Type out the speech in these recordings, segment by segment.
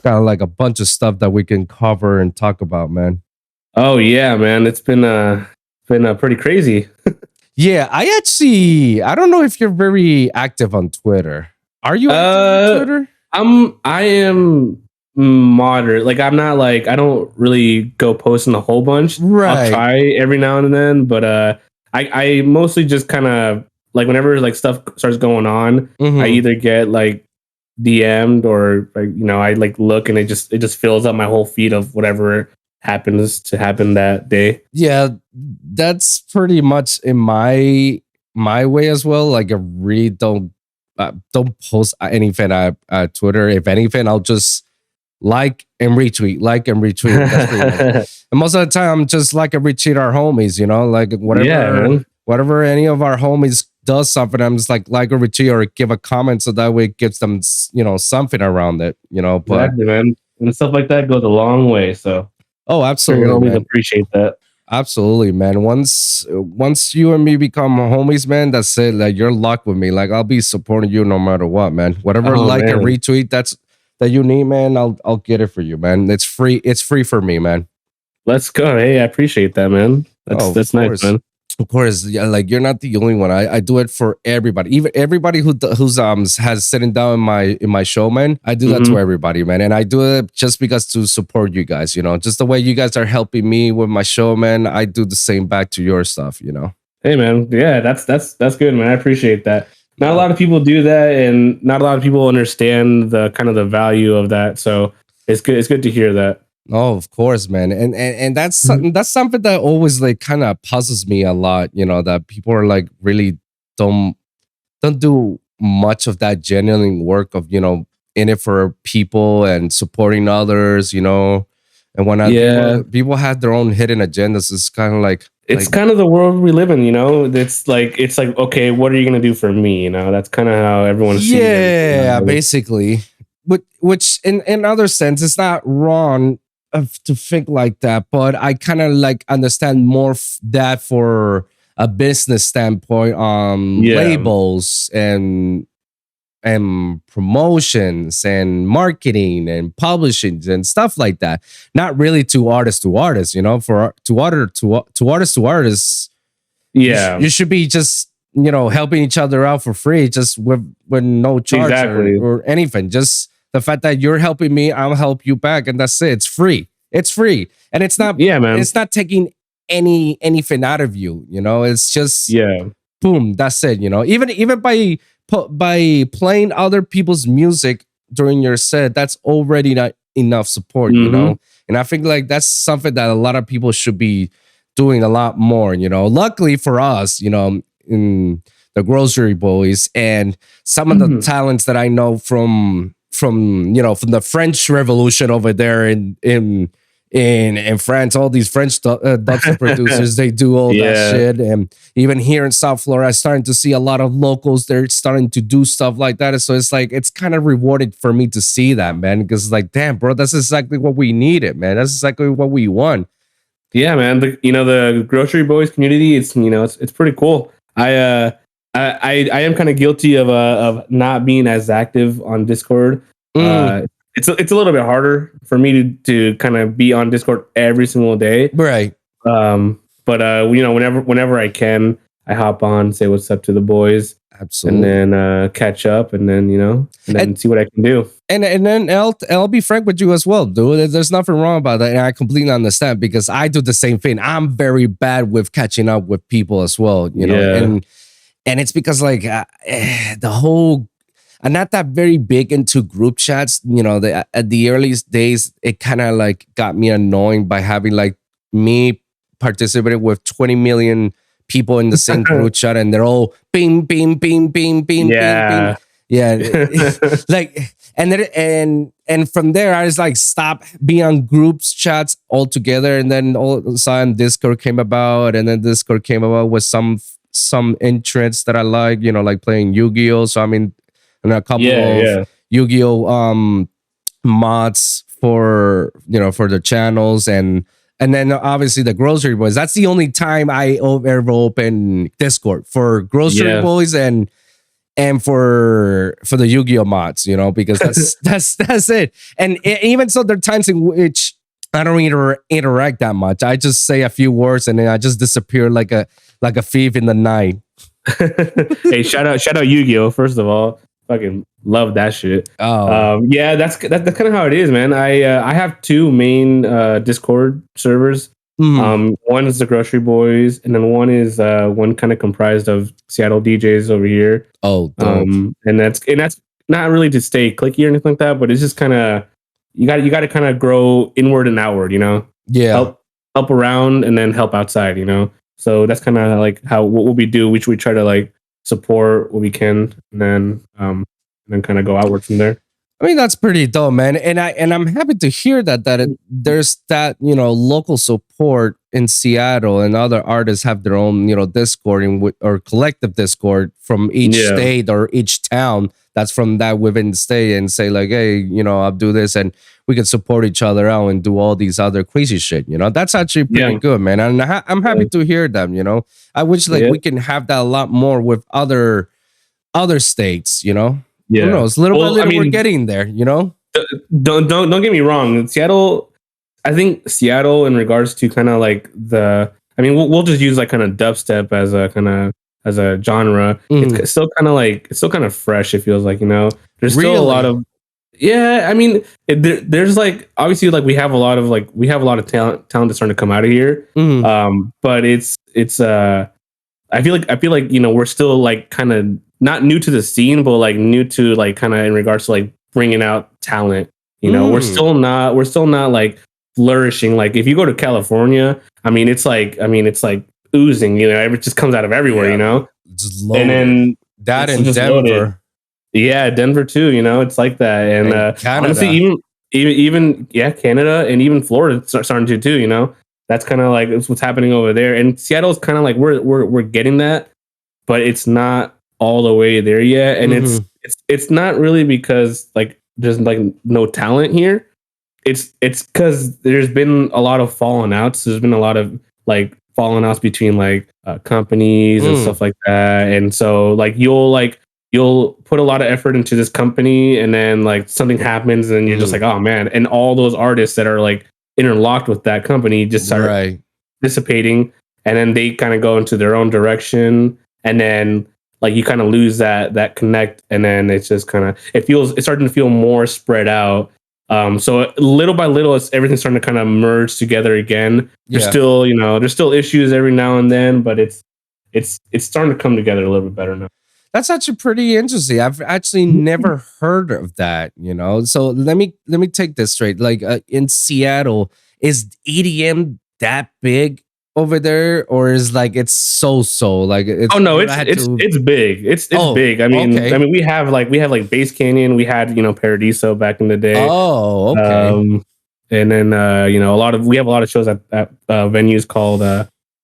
got like a bunch of stuff that we can cover and talk about, man. Oh yeah, man. It's been pretty crazy. Yeah, I don't know if you're very active on Twitter. Are you active on Twitter? I am moderate. Like I'm not like I don't really go posting a whole bunch. Right. I'll try every now and then, but I mostly just kind of like whenever like stuff starts going on, I either get like DM'd or like I like look and it just fills up my whole feed of whatever happens to happen that day. Yeah, that's pretty much in my way as well. Like I really don't post anything at Twitter. If anything, I'll just like and retweet. That's pretty much. And most of the time, I'm just like and retweet our homies. Like whatever any of our homies does something, I'm just like or retweet or give a comment, so that way it gives them something around it. But exactly, man, and stuff like that goes a long way. So absolutely, always appreciate that. Absolutely, man. Once you and me become homies, man, that's it. Like you're locked with me. Like I'll be supporting you no matter what, man. Whatever and retweet that you need, man, I'll get it for you, man. It's free. It's free for me, man. Let's go. Hey, I appreciate that, man. That's nice, man. Of course, yeah, like you're not the only one. I do it for everybody, even everybody who's has sitting down in my show, man. I do that to everybody, man, and I do it just because to support you guys. Just the way you guys are helping me with my show, man. I do the same back to your stuff. Hey, man, yeah, that's good, man. I appreciate that. Not a lot of people do that, and not a lot of people understand the kind of the value of that. So it's good. It's good to hear that. Oh, of course, man, and that's something that always like kind of puzzles me a lot. That people are like really don't do much of that genuine work of in it for people and supporting others. And when people have their own hidden agendas, it's kind of like it's kind of the world we live in. It's like okay, what are you gonna do for me? That's kind of how everyone sees it. Yeah, basically. Which in other sense, it's not wrong to think like that, but I kind of like understand more that for a business standpoint on labels and promotions and marketing and publishing and stuff like that. Not really to artist to artist, for artist to artists. Yeah, you should be just helping each other out for free, just with no charge or anything. Just the fact that you're helping me, I'll help you back, and that's it. It's free. It's free, and it's not. Yeah, man. It's not taking anything out of you. It's just boom. That's it. Even by playing other people's music during your set, that's already not enough support. And I think like that's something that a lot of people should be doing a lot more. Luckily for us, in the Grocery Boyz and some of the talents that I know from the French Revolution over there in France, all these French dubstep producers, they do all that shit. And even here in South Florida, I'm starting to see a lot of locals, they're starting to do stuff like that. So it's like, it's kind of rewarded for me to see that, man, because it's like, damn, bro, that's exactly what we needed, man. That's exactly what we want. Yeah, man. The Grocery Boyz community, it's pretty cool. I am kind of guilty of not being as active on Discord. It's a little bit harder for me to kind of be on Discord every single day, right? But whenever I can, I hop on, say what's up to the boys, absolutely, and then catch up, and then see what I can do. And then I'll be frank with you as well, dude. There's nothing wrong about that, and I completely understand because I do the same thing. I'm very bad with catching up with people as well, and it's because like the whole. I'm not that very big into group chats. At the earliest days, it kind of like got me annoying by having like me participating with 20 million people in the same group chat, and they're all bing, bing, bing, bing, bing, bing, bing. Yeah, like and from there, I just like stop being on groups chats altogether, and then all of a sudden Discord came about, and then Discord came about with some interests that I like playing Yu-Gi-Oh. So I mean. And a couple of Yu-Gi-Oh mods for the channels and then obviously the Grocery Boyz. That's the only time I ever open Discord for Grocery Boyz and for the Yu-Gi-Oh mods, because that's it. And even so, there are times in which I don't interact that much. I just say a few words and then I just disappear like a thief in the night. Hey, shout out Yu-Gi-Oh! First of all, fucking love that shit. Yeah, that's kind of how it is, man. I have two main Discord servers. One is the Grocery Boyz, and then one is one kind of comprised of Seattle DJs over here. And that's not really to stay clicky or anything like that, but it's just kind of you got to kind of grow inward and outward, Yeah, help around and then help outside, So that's kind of like what we do, which we try to like support what we can, and then kind of go outward from there. I mean, that's pretty dope, man. And I'm happy to hear that there's that, local support in Seattle, and other artists have their own, Discord or collective Discord from each state or each town that's from that within the state, and say like, hey, I'll do this, and we can support each other out and do all these other crazy shit. That's actually pretty good, man. And I'm happy to hear them. I wish we can have that a lot more with other states. Yeah. Who knows? Little by little, we're getting there, Don't get me wrong. Seattle, I think Seattle, in regards to kind of like we'll just use like kind of dubstep as a genre. It's still kind of fresh. It feels like, there's still a lot of, there's like, obviously like we have a lot of talent that's starting to come out of here. But I feel like, we're still like kind of not new to the scene, but like new to like kind of in regards to like bringing out talent. We're still not like flourishing. Like if you go to California, it's like oozing. It just comes out of everywhere. Just loaded. And then that in Denver, loaded. Yeah, Denver too. It's like that. And honestly, even Canada and even Florida starting to too. That's kind of like what's happening over there. And Seattle's kind of like we're getting that, but it's not all the way there yet. And it's not really because like there's like no talent here. It's because there's been a lot of falling outs. There's been a lot of like falling outs between like companies and stuff like that. And so like you'll put a lot of effort into this company, and then like something happens and you're just like, oh man. And all those artists that are like interlocked with that company just start dissipating, and then they kind of go into their own direction, and then like you kind of lose that connect, and then it's just kind of it's starting to feel more spread out. So little by little, everything's starting to kind of merge together again. There's still there's still issues every now and then, but it's starting to come together a little bit better now. That's actually pretty interesting. I've actually never heard of that, So let me take this straight. Like in Seattle, is EDM that big over there, or is like it's so like it's it's big. It's big. I mean we have like Bass Canyon, we had Paradiso back in the day. Oh, okay. And then we have a lot of shows at venues called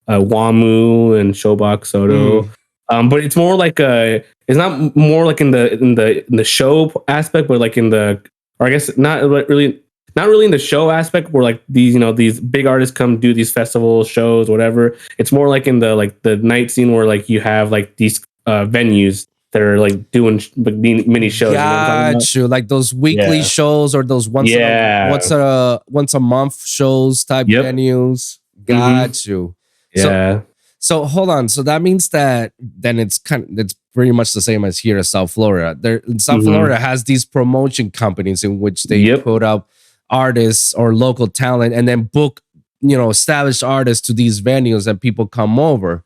WAMU and Showbox Soto. But it's more like it's not more like in the show aspect, but like or I guess not really in the show aspect where like these big artists come do these festivals, shows, whatever. It's more like in the night scene where like you have like these venues that are like doing like mini shows. Got you, like those weekly shows or those once a month shows type venues. Got you. Yeah. So hold on. So that means that then it's pretty much the same as here in South Florida. South Florida has these promotion companies in which they put up artists or local talent and then book, established artists to these venues and people come over.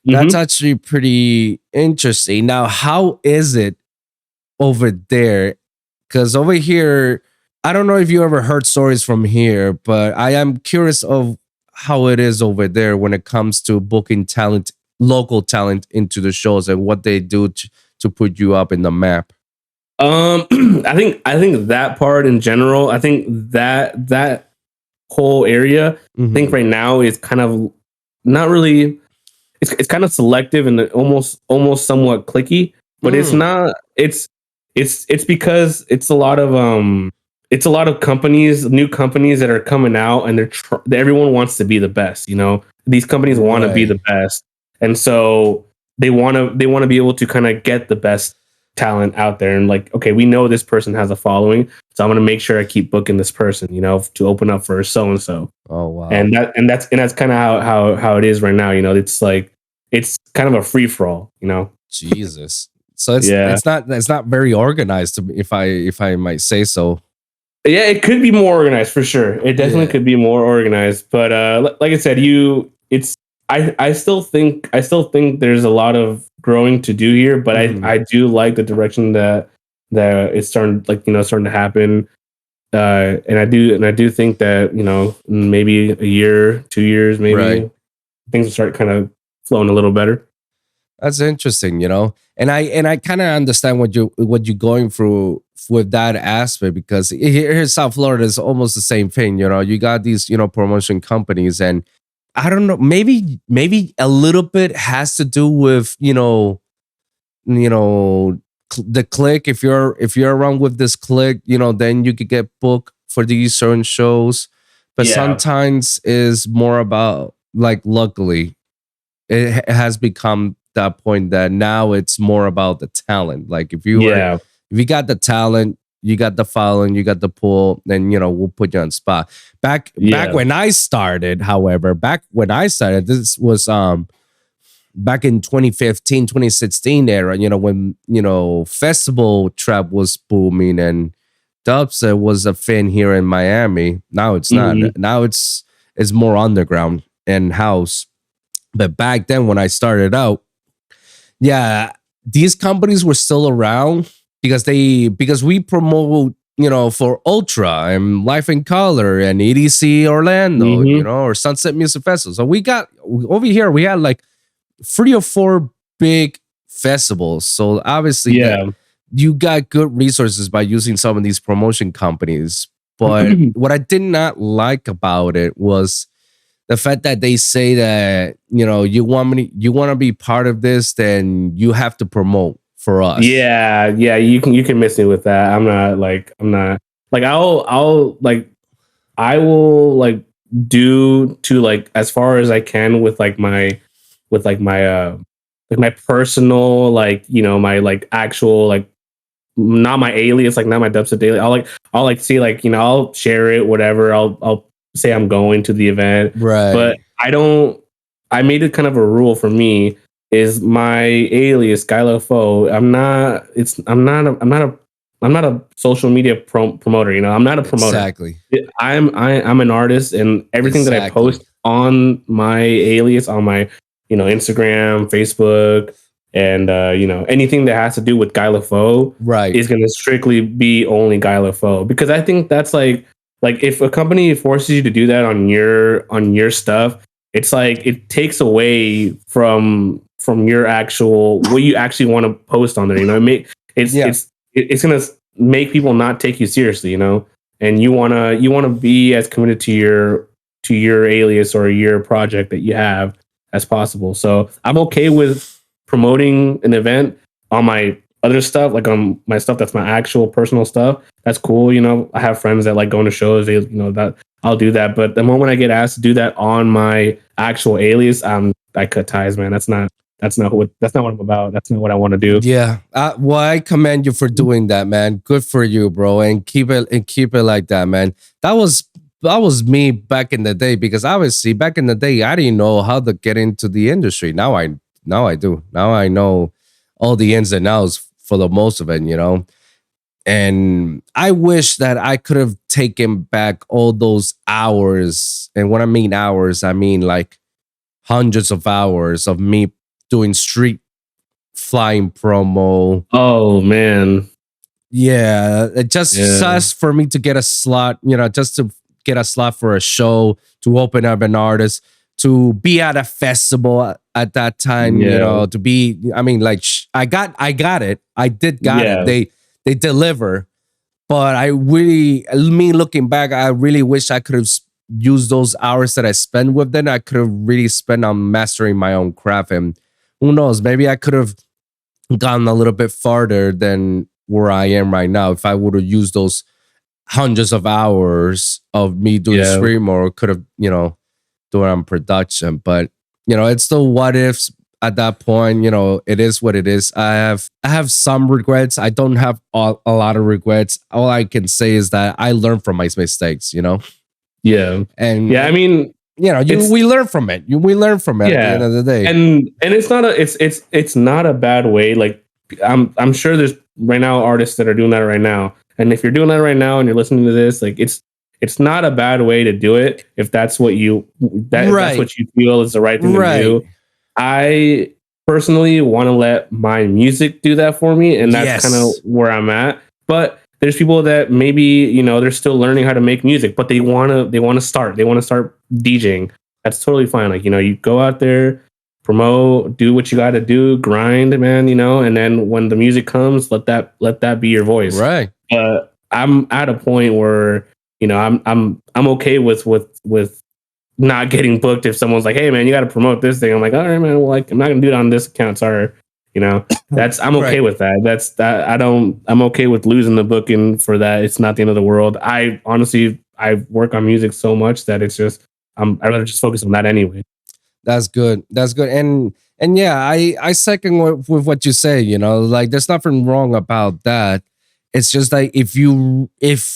That's actually pretty interesting. Now, how is it over there? Because over here, I don't know if you ever heard stories from here, but I am curious of how it is over there when it comes to booking talent, local talent into the shows and what they do to put you up in the map. I think that part in general, I think that whole area, I think right now is kind of not really, it's kind of selective and almost somewhat clicky, but it's not, it's because it's a lot of companies, new companies that are coming out, and everyone wants to be the best. These companies want to be the best, and so they want to be able to kind of get the best talent out there, and like, okay, we know this person has a following, so I'm gonna make sure I keep booking this person, you know, to open up for so and so. Oh wow. And that's kind of how it is right now. You know, it's like it's kind of a free for all. You know, Jesus. So it's not very organized, if I might say so. Yeah, it could be more organized for sure. It definitely could be more organized. But like I said, I still think there's a lot of growing to do here. But I do like the direction that it's starting to happen. And I do think that, you know, maybe a year, 2 years, maybe things will start kind of flowing a little better. That's interesting, you know, and I kind of understand what you're going through with that aspect, because here in South Florida is almost the same thing. You know, you got these, you know, promotion companies, and I don't know, maybe a little bit has to do with, you know, the click. If you're around with this click, you know, then you could get booked for these certain shows. But sometimes is more about, like, luckily, it has become that point that now it's more about the talent. Like if you got the talent, you got the following, you got the pull, then, you know, we'll put you on spot. Back when I started, however, this was back in 2015, 2016 era, you know, when, you know, festival trap was booming and dubstep was a thing here in Miami. Now it's not. Now it's more underground and house. But back then when I started out, these companies were still around because we promote, you know, for Ultra and Life in Color and EDC Orlando, you know, or Sunset Music Festival. So we got over here, we had like 3 or 4 big festivals. So obviously, you got good resources by using some of these promotion companies. But what I did not like about it was the fact that they say that, you know, you want to be part of this, then you have to promote for us. Yeah, you can miss me with that. I'm not like I'll like I will like do to like as far as I can with my personal, like, you know, my like actual, like, not my alias, like not my dubstep daily. I'll like see, like, you know, I'll share it, whatever. I'll say I'm going to the event, but I made it kind of a rule for me is my alias GuyLeFoux. I'm not a social media promoter. You know, I'm not a promoter. Exactly. I'm an artist, and everything that I post on my alias, on my, you know, Instagram, Facebook, and you know, anything that has to do with GuyLeFoux is going to strictly be only GuyLeFoux, because I think that's like if a company forces you to do that on your stuff, it's like it takes away from your actual, what you actually want to post on there. You know, it's gonna make people not take you seriously. You know, and you wanna be as committed to your alias or your project that you have as possible. So I'm okay with promoting an event on my other stuff, like on my stuff that's my actual personal stuff. That's cool. You know, I have friends that like going to shows. They, you know, that I'll do that. But the moment I get asked to do that on my actual alias, I cut ties, man. That's not what I'm about. That's not what I want to do. Yeah. Well, I commend you for doing that, man. Good for you, bro. And keep it like that, man. That was me back in the day, because obviously back in the day I didn't know how to get into the industry. Now I do. Now I know all the ins and outs for the most of it, you know. And I wish that I could have taken back all those hours. And when I mean hours, I mean like hundreds of hours of me doing street flying promo. Oh man. Yeah. It just for me to get a slot, you know, just to get a slot for a show, to open up an artist, to be at a festival at that time, you know, to be, I mean, like, I got it. I did got it. They deliver. But me looking back, I really wish I could have used those hours that I spent with them. I could have really spent on mastering my own craft. And who knows, maybe I could have gotten a little bit farther than where I am right now if I would have used those hundreds of hours of me doing stream, or could have, you know, doing on production. But, you know, it's still what ifs. at that point, it is what it is. I have some regrets. I don't have a lot of regrets. All I can say is that I learned from my mistakes, Yeah. And yeah, I mean, we learn from it. We learn from it at the end of the day. And it's not a bad way. Like I'm sure there's right now artists that are doing that right now. And if you're doing that right now and you're listening to this, like it's not a bad way to do it if that's what that's what you feel is the right thing to do. I personally want to let my music do that for me, and that's kind of where I'm at. But there's people that maybe they're still learning how to make music, but they want to start DJing. That's totally fine. Like you go out there, promote, do what you got to do, grind, man. And then when the music comes, let that be your voice. Right. I'm at a point where I'm okay with not getting booked if someone's like, hey man, you got to promote this thing. I'm like, all right man, well, like I'm not gonna do it on this account. Sorry. I'm okay with that. I'm okay with losing the booking for that. It's not the end of the world. I work on music so much that it's just I'd rather just focus on that anyway. That's good. And yeah, I second with what you say, like there's nothing wrong about that. It's just like if you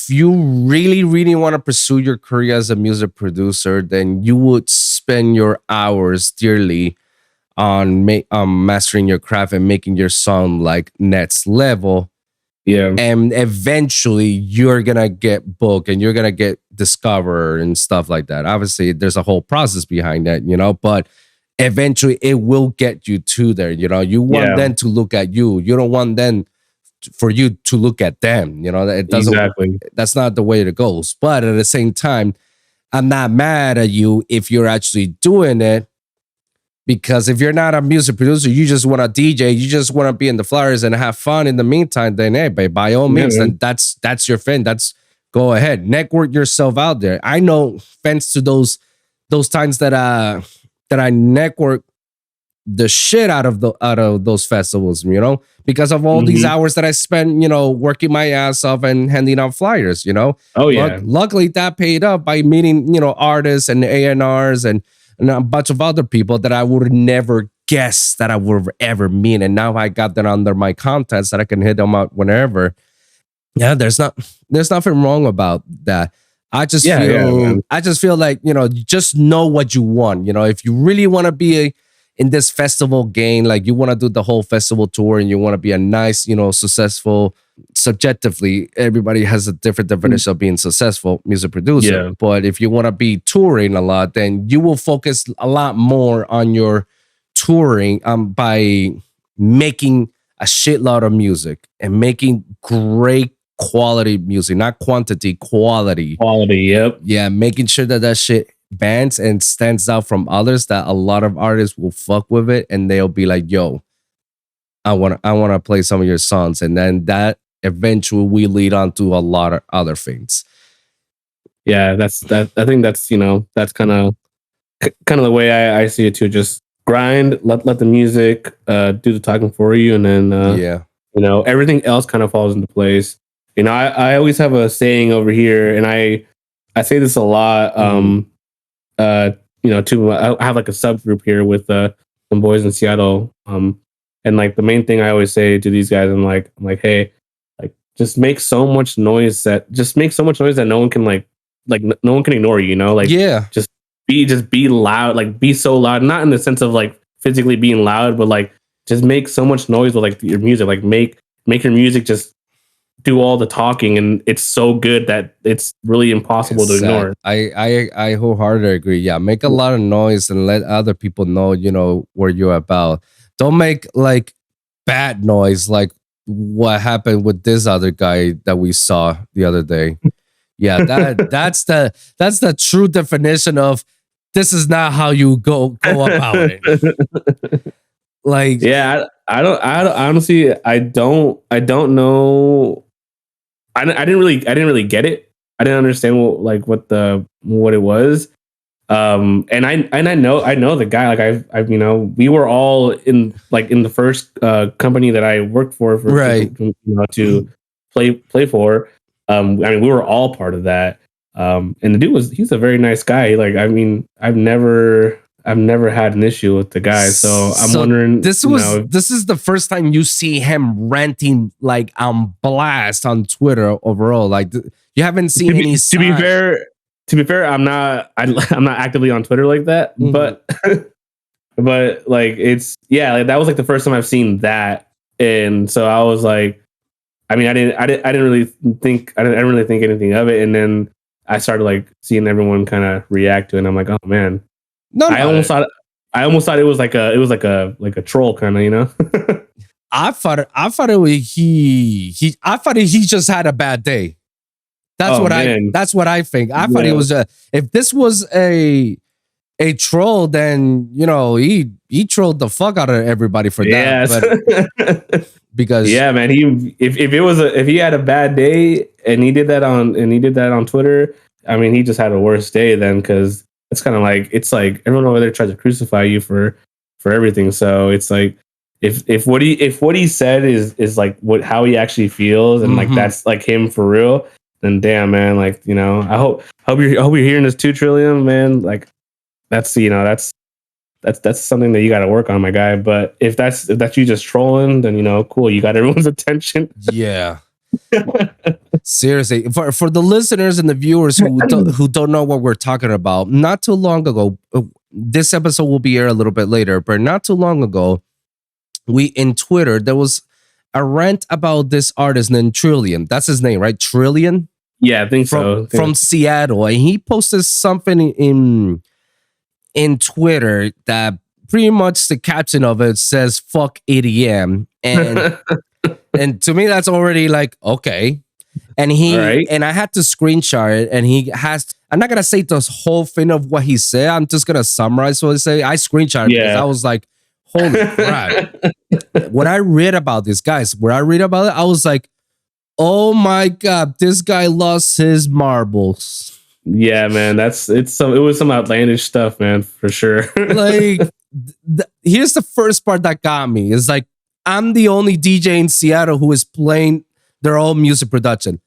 really, really want to pursue your career as a music producer, then you would spend your hours dearly on mastering your craft and making your song like next level. Yeah. And eventually you're gonna get booked and you're gonna get discovered and stuff like that. Obviously, there's a whole process behind that, but eventually it will get you to there. You want them to look at you. You don't want them for you to look at them. It doesn't. Exactly. That's not the way it goes. But at the same time, I'm not mad at you if you're actually doing it. Because if you're not a music producer, you just want to DJ, you just want to be in the flyers and have fun in the meantime, then hey, by all means, then that's your thing. Go ahead. Network yourself out there. I know, thanks to those times that I network the shit out of those festivals, because of all these hours that I spent, working my ass off and handing out flyers, Oh yeah. Luckily that paid up by meeting, artists and A&Rs and a bunch of other people that I would never guess that I would ever meet. And now I got that under my contacts that I can hit them out whenever. Yeah, there's nothing wrong about that. I just feel like, just know what you want. If you really want to be in this festival game, like you want to do the whole festival tour and you want to be a nice, successful, subjectively, everybody has a different definition of being successful music producer. Yeah. But if you want to be touring a lot, then you will focus a lot more on your touring by making a shitload of music and making great quality music, not quantity, quality. Quality, yep. Yeah, making sure that shit bands and stands out from others, that a lot of artists will fuck with it and they'll be like, yo, I want to play some of your songs. And then that eventually will lead on to a lot of other things. Yeah, that's that. I think that's that's kind of the way I see it too. Just grind, let the music do the talking for you, and then everything else kind of falls into place. I always have a saying over here, and I say this a lot. I have like a subgroup here with some boys in Seattle. And like the main thing I always say to these guys, I'm like, hey, like just make so much noise that no one can no one can ignore you. Just be loud, like be so loud, not in the sense of like physically being loud, but like just make so much noise with like your music, like make your music just do all the talking, and it's so good that it's really impossible to ignore. I wholeheartedly agree. Yeah, make a lot of noise and let other people know, where you're about. Don't make like bad noise like what happened with this other guy that we saw the other day. Yeah, that's the true definition of this is not how you go about it. Like, yeah, I don't honestly, I don't know. I didn't really get it. I didn't understand what it was. And I know the guy. Like I've we were all in the first company that I worked for right. to play for. I mean, we were all part of that. And the dude he's a very nice guy. Like, I mean, I've never I've never had an issue with the guy. So I'm wondering. This is the first time you see him ranting like on blast on Twitter overall. Like you haven't seen any. To be fair, I'm not actively on Twitter like that, but like like that was like the first time I've seen that, and so I was like, I mean, I didn't really think anything of it, and then I started like seeing everyone kind of react to it, and I'm like, oh man, I almost thought it was like a troll kind of, you know. I thought he just had a bad day. That's what I think. I thought it was if this was a troll, then you know he trolled the fuck out of everybody for that. But because man, if he had a bad day and he did that on Twitter, I mean he just had a worse day then, because it's kind of like everyone over there tries to crucify you for everything. So it's like if what he said is like how he actually feels, and like that's like him for real, then damn man, like, you know, I hope you're hearing this 2 trillion, man. Like that's something that you got to work on, my guy. But if that's you just trolling, then, you know, cool, you got everyone's attention. Yeah. Seriously, for the listeners and the viewers who don't know what we're talking about, not too long ago, this episode will be aired a little bit later, but not too long ago, in Twitter there was a rant about this artist named Trillion. That's his name, right? Trillion? Yeah, I think so. From Seattle. And he posted something in Twitter that pretty much the caption of it says fuck EDM. And and to me that's already like, okay. And and I had to screenshot it, and he has, I'm not gonna say the whole thing of what he said. I'm just gonna summarize what he said. I screenshot it because I was like, holy crap. When I read about this, guys, I was like, oh my God, this guy lost his marbles. Yeah, man, it was some outlandish stuff, man, for sure. Like, here's the first part that got me. It's like, I'm the only DJ in Seattle who is playing their own music production.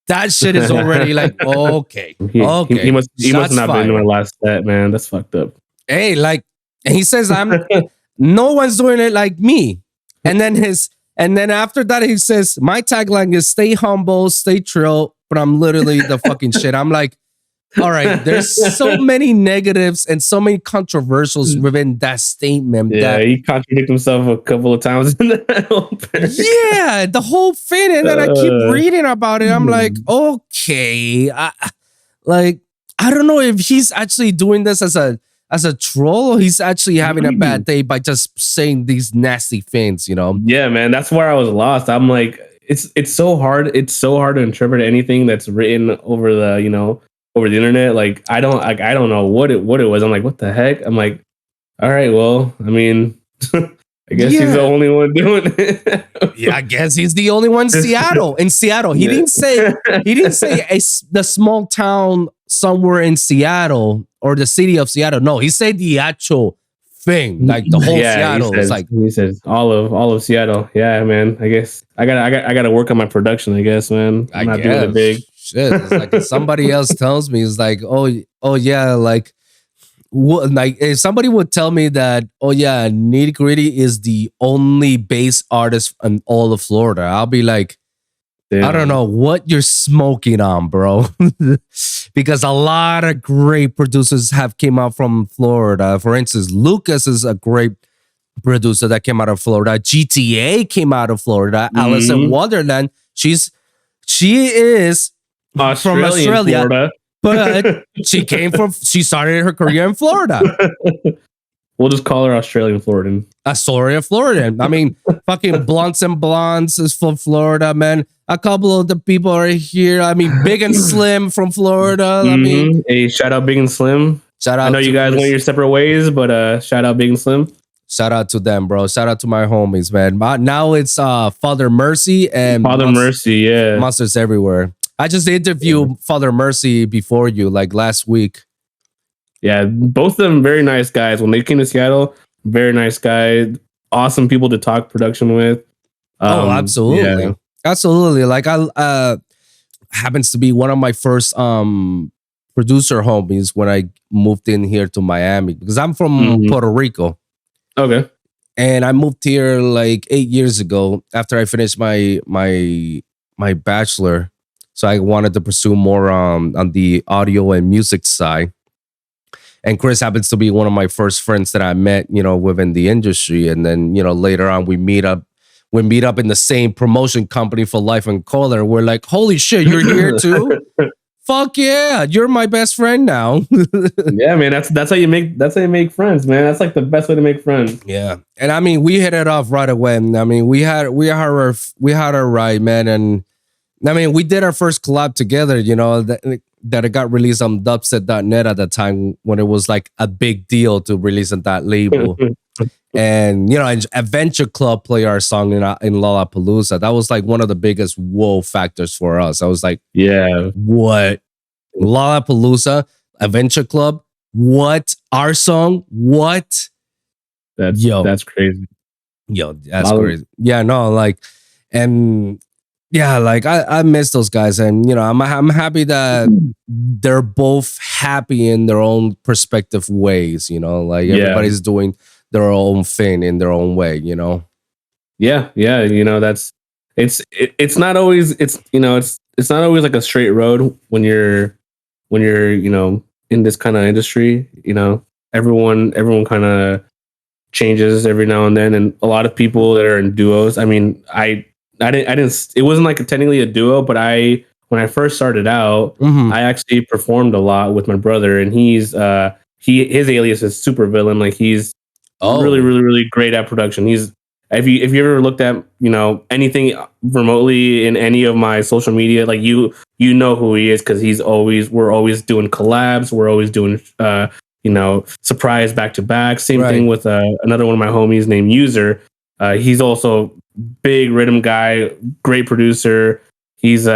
That shit is already like, okay. He must not been in my last set, man. That's fucked up. Hey, like, and he says, no one's doing it like me. And then after that, he says, my tagline is stay humble, stay trill, but I'm literally the fucking shit. I'm like, all right, there's so many negatives and so many controversials within that statement. Yeah, he contradicted himself a couple of times in the whole thing. And then I keep reading about it. I'm like, okay. I don't know if he's actually doing this as a troll, or he's actually having a bad day by just saying these nasty things, you know? Yeah, man, that's where I was lost. I'm like, it's so hard. It's so hard to interpret anything that's written over the internet. Like I don't know what it was. I'm like, what the heck? I'm like, all right, well, I mean, I guess he's the only one doing it. Yeah, I guess he's the only one in Seattle. He didn't say the small town somewhere in Seattle or the city of Seattle. No, he said the actual thing, like the whole Seattle. He says all of Seattle. Yeah, man. I guess I gotta work on my production. I guess, man. I'm not doing it big. Shit, it's like if somebody else tells me, it's like, oh yeah, like if somebody would tell me that, oh yeah, Nitty Gritty is the only bass artist in all of Florida, I'll be like, damn. I don't know what you're smoking on, bro. Because a lot of great producers have came out from Florida. For instance, Lucas is a great producer that came out of Florida. GTA came out of Florida. Alice in Wonderland, she is from Australia, Florida. But she started her career in Florida. We'll just call her Australian Floridan. Australian Floridan. I mean, fucking Blunts and Blondes is from Florida, man. A couple of the people are here. I mean, Big and Slim from Florida. I mean, hey, shout out Big and Slim. Shout out. I know you guys went your separate ways, but shout out Big and Slim. Shout out to them, bro. Shout out to my homies, man. Now it's Father Mercy and Mercy, yeah. Monsters Everywhere. I just interviewed Father Mercy before you, like last week. Yeah, both of them very nice guys. When they came to Seattle, very nice guy. Awesome people to talk production with. Absolutely. Yeah. Absolutely. Like I happens to be one of my first producer homies when I moved in here to Miami because I'm from Puerto Rico. Okay. And I moved here like 8 years ago after I finished my bachelor. So I wanted to pursue more on the audio and music side. And Chris happens to be one of my first friends that I met, within the industry. And then, later on we meet up in the same promotion company for Life and Color. We're like, holy shit, you're here too? Fuck yeah, you're my best friend now. Yeah, man, that's how you make friends, man. That's like the best way to make friends. Yeah, and I mean, we hit it off right away. I mean, we had our ride, man, and I mean, we did our first collab together. That it got released on Dubstep.net at the time when it was like a big deal to release on that label. And Adventure Club play our song in Lollapalooza. That was like one of the biggest whoa factors for us. I was like, yeah, what? Lollapalooza, Adventure Club, what? Our song, what? That's crazy. That's crazy. Yeah, no, like, and yeah, like I miss those guys, and I'm happy that they're both happy in their own perspective ways. Like everybody's doing their own thing in their own way. Yeah. That's it's not always it's not always like a straight road when you're in this kind of industry. Everyone kind of changes every now and then, and a lot of people that are in duos. I mean, I didn't. It wasn't like technically a duo, but when I first started out, I actually performed a lot with my brother, and his alias is Super Villain. Like he's really, really, really great at production. He's if you ever looked at anything remotely in any of my social media, like you know who he is because we're always doing collabs. We're always doing surprise back to back. Same thing with another one of my homies named User. He's also big rhythm guy, great producer. He's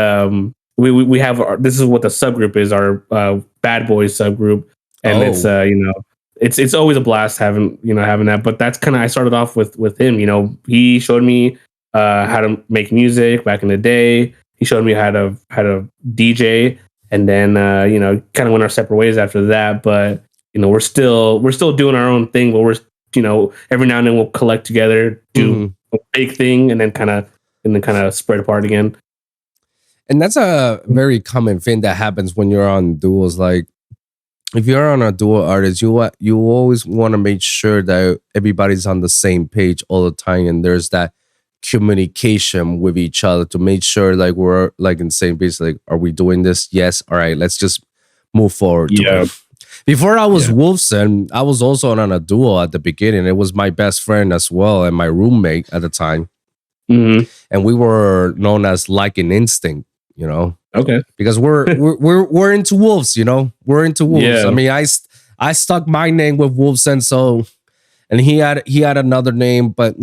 we have this is what the subgroup is, our Bad Boys subgroup, and it's always a blast having that. But that's kind of I started off with him. He showed me how to make music back in the day. He showed me how to DJ, and then kind of went our separate ways after that. But we're still doing our own thing. But we're every now and then we'll collect together, do a big thing, and then kind of spread apart again. And that's a very common thing that happens when you're on duos. Like if you're on a duo artist, you always want to make sure that everybody's on the same page all the time, and there's that communication with each other to make sure like we're like in the same page. Like, are we doing this? Yes. All right, let's just move forward. Yeah. Before I was Wolfson, I was also on a duo at the beginning. It was my best friend as well and my roommate at the time. And we were known as Like an Instinct, Okay. Because we're into wolves, We're into wolves. Yeah. I mean, I stuck my name with Wolfson, so and he had another name, but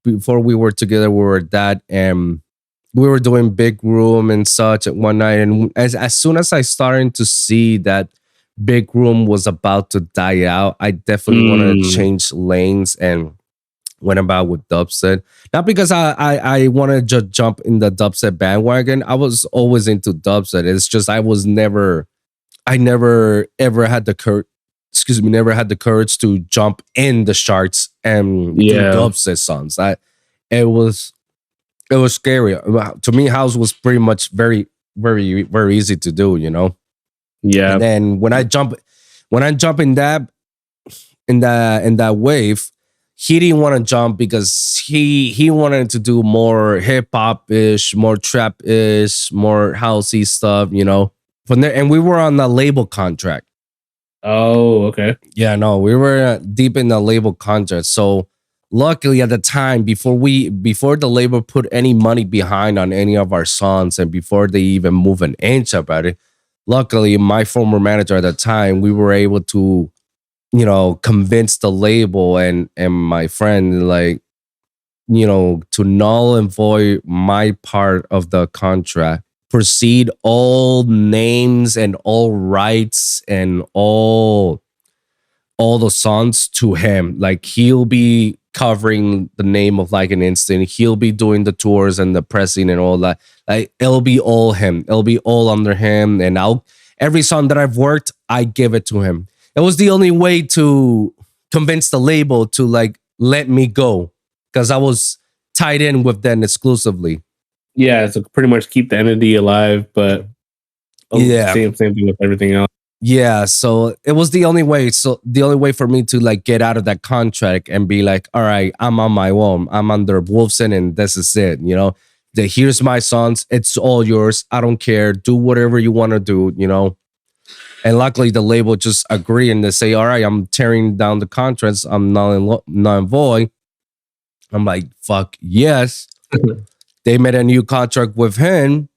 before we were together, we were that, and we were doing Big Room and such at one night. And as soon as I started to see that Big Room was about to die out, I definitely wanted to change lanes and went about with dubstep. Not because I wanted to just jump in the dubstep bandwagon. I was always into dubstep. It's just I never ever had the courage to jump in the charts and do dubstep songs. It was scary. To me, house was pretty much very, very, very easy to do, Yeah. And then when I jump in that wave, he didn't want to jump because he wanted to do more hip hop ish, more trap ish, more housey stuff, From there, and we were on the label contract. Oh, okay. Yeah, no, we were deep in the label contract. So luckily at the time, before the label put any money behind on any of our songs, and before they even move an inch about it, luckily my former manager at the time, we were able to, convince the label and my friend, like, to null and void my part of the contract, proceed all names and all rights and all the songs to him. Like, he'll be covering the name of Like an Instant. He'll be doing the tours and the pressing and all that. Like, it'll be all him. It'll be all under him. And every song that I've worked, I give it to him. It was the only way to convince the label to like let me go because I was tied in with them exclusively. Yeah, so pretty much keep the entity alive, but same thing with everything else. Yeah, so it was the only way. So the only way for me to like get out of that contract and be like, all right, I'm on my own. I'm under Wolfson, and this is it. You know, here's my songs. It's all yours. I don't care. Do whatever you want to do. You know. And luckily, the label just agreed and they say, all right, I'm tearing down the contracts. I'm null and void. I'm like, fuck yes. They made a new contract with him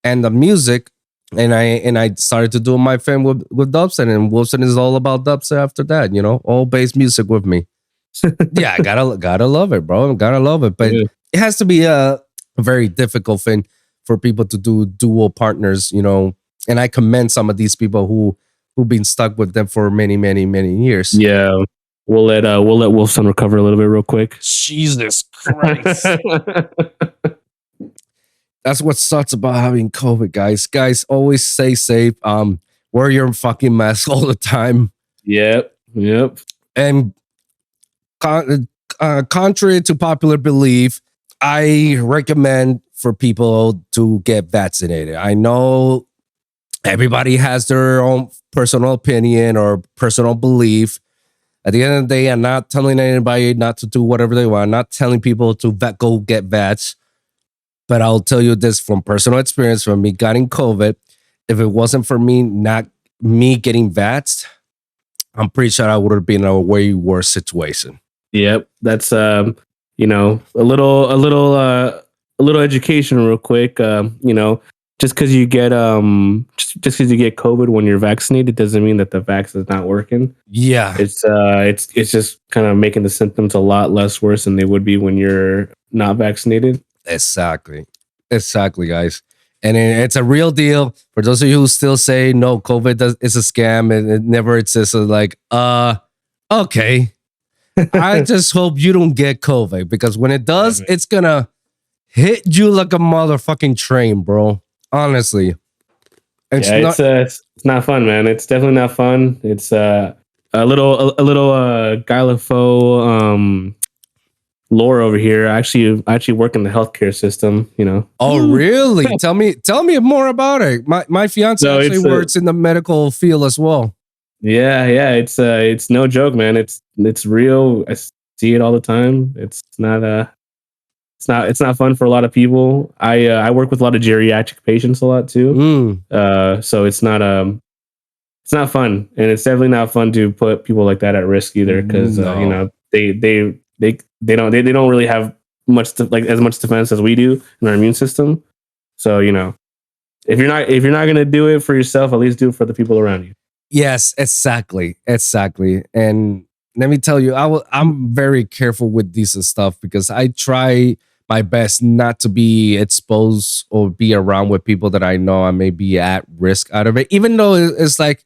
and the music. And I started to do my thing with dubstep, and Wilson is all about dubstep after that, you know, all bass music with me. Yeah, I gotta love it, bro. Gotta love it. But it has to be a very difficult thing for people to do dual partners, you know. And I commend some of these people who've been stuck with them for many, many, many years. Yeah. We'll let Wolfson recover a little bit real quick. Jesus Christ. That's what sucks about having COVID, guys. Guys, always stay safe. Wear your fucking mask all the time. Yep. And contrary to popular belief, I recommend for people to get vaccinated. I know everybody has their own personal opinion or personal belief. At the end of the day, I'm not telling anybody not to do whatever they want. I'm not telling people to go get vets. But I'll tell you this from personal experience, from me getting COVID. If it wasn't for me getting vaxxed, I'm pretty sure I would have been in a way worse situation. Yep, that's you know, a little education real quick. You know, just because you get just because you get COVID when you're vaccinated doesn't mean that the vax is not working. Yeah, it's just kind of making the symptoms a lot less worse than they would be when you're not vaccinated. Exactly, guys. And it's a real deal. For those of you who still say no, COVID is a scam and it never exists. Like, okay. I just hope you don't get COVID, because when it does, it's gonna hit you like a motherfucking train, bro. Honestly, it's not fun, man. It's definitely not fun. It's a little GuyLeFoux lore over here. I actually work in the healthcare system, you know. Oh, really? tell me more about it. My fiance actually works in the medical field as well. Yeah, it's no joke, man. It's real. I see it all the time. It's not fun for a lot of people. I work with a lot of geriatric patients a lot too. So it's not fun, and it's definitely not fun to put people like that at risk either, because you know, they don't really have as much defense as we do in our immune system. So, you know, if you're not gonna do it for yourself, at least do it for the people around you. Yes, exactly. And let me tell you, I'm very careful with this stuff, because I try my best not to be exposed or be around with people that I know I may be at risk out of it. Even though it's like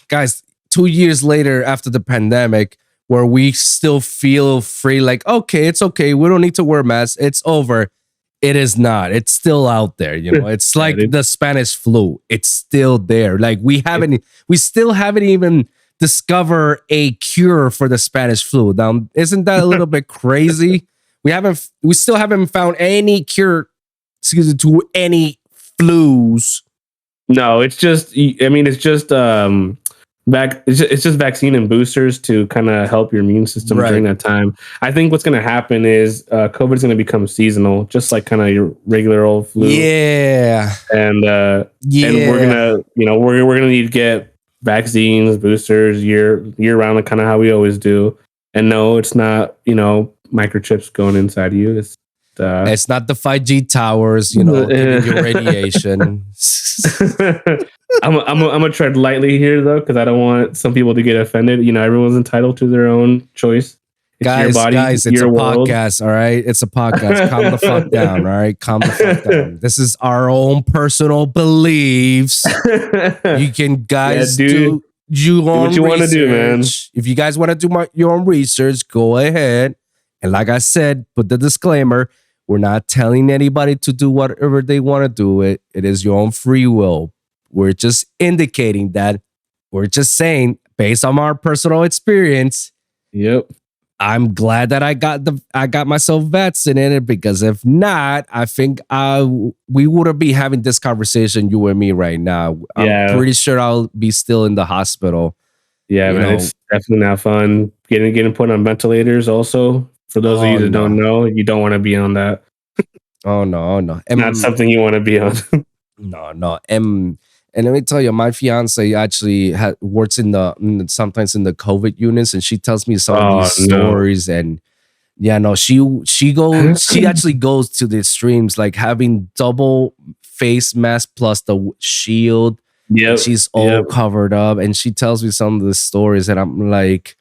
guys, 2 years later after the pandemic, where we still feel free, like, okay, it's okay, we don't need to wear masks, it's over. It is not. It's still out there, you know. It's like the Spanish flu. It's still there. Like we still haven't even discovered a cure for the Spanish flu. Now, isn't that a little bit crazy? We still haven't found any cure, to any flus. No, it's just it's just vaccine and boosters to kind of help your immune system during that time. I think what's going to happen is COVID is going to become seasonal, just like kind of your regular old flu. Yeah. And we're gonna need to get vaccines, boosters year round, like kind of how we always do. And no, it's not, you know, microchips going inside you. It's not the 5G towers, you know, giving you radiation. I'm gonna tread lightly here though, because I don't want some people to get offended. You know, everyone's entitled to their own choice. It's guys, your body, it's a podcast, all right? It's a podcast. Calm the fuck down, all right? Calm the fuck down. This is our own personal beliefs. You can guys do what you want to do, man. If you guys want to do your own research, go ahead. And like I said, put the disclaimer: we're not telling anybody to do whatever they want to do. It is your own free will. We're just indicating that. We're just saying, based on our personal experience. Yep. I'm glad that I got myself vaccinated, because if not, I think we wouldn't be having this conversation, you and me, right now. I'm pretty sure I'll be still in the hospital. Yeah, man, it's definitely not fun. Getting put on ventilators also. For those of you that don't know, you don't want to be on that. Oh no. Not something you want to be on. No. And let me tell you, my fiance actually works sometimes in the COVID units, and she tells me some of these stories. And she actually goes to the extremes, like having double face mask plus the shield. Yeah, she's all covered up, and she tells me some of the stories, and I'm like,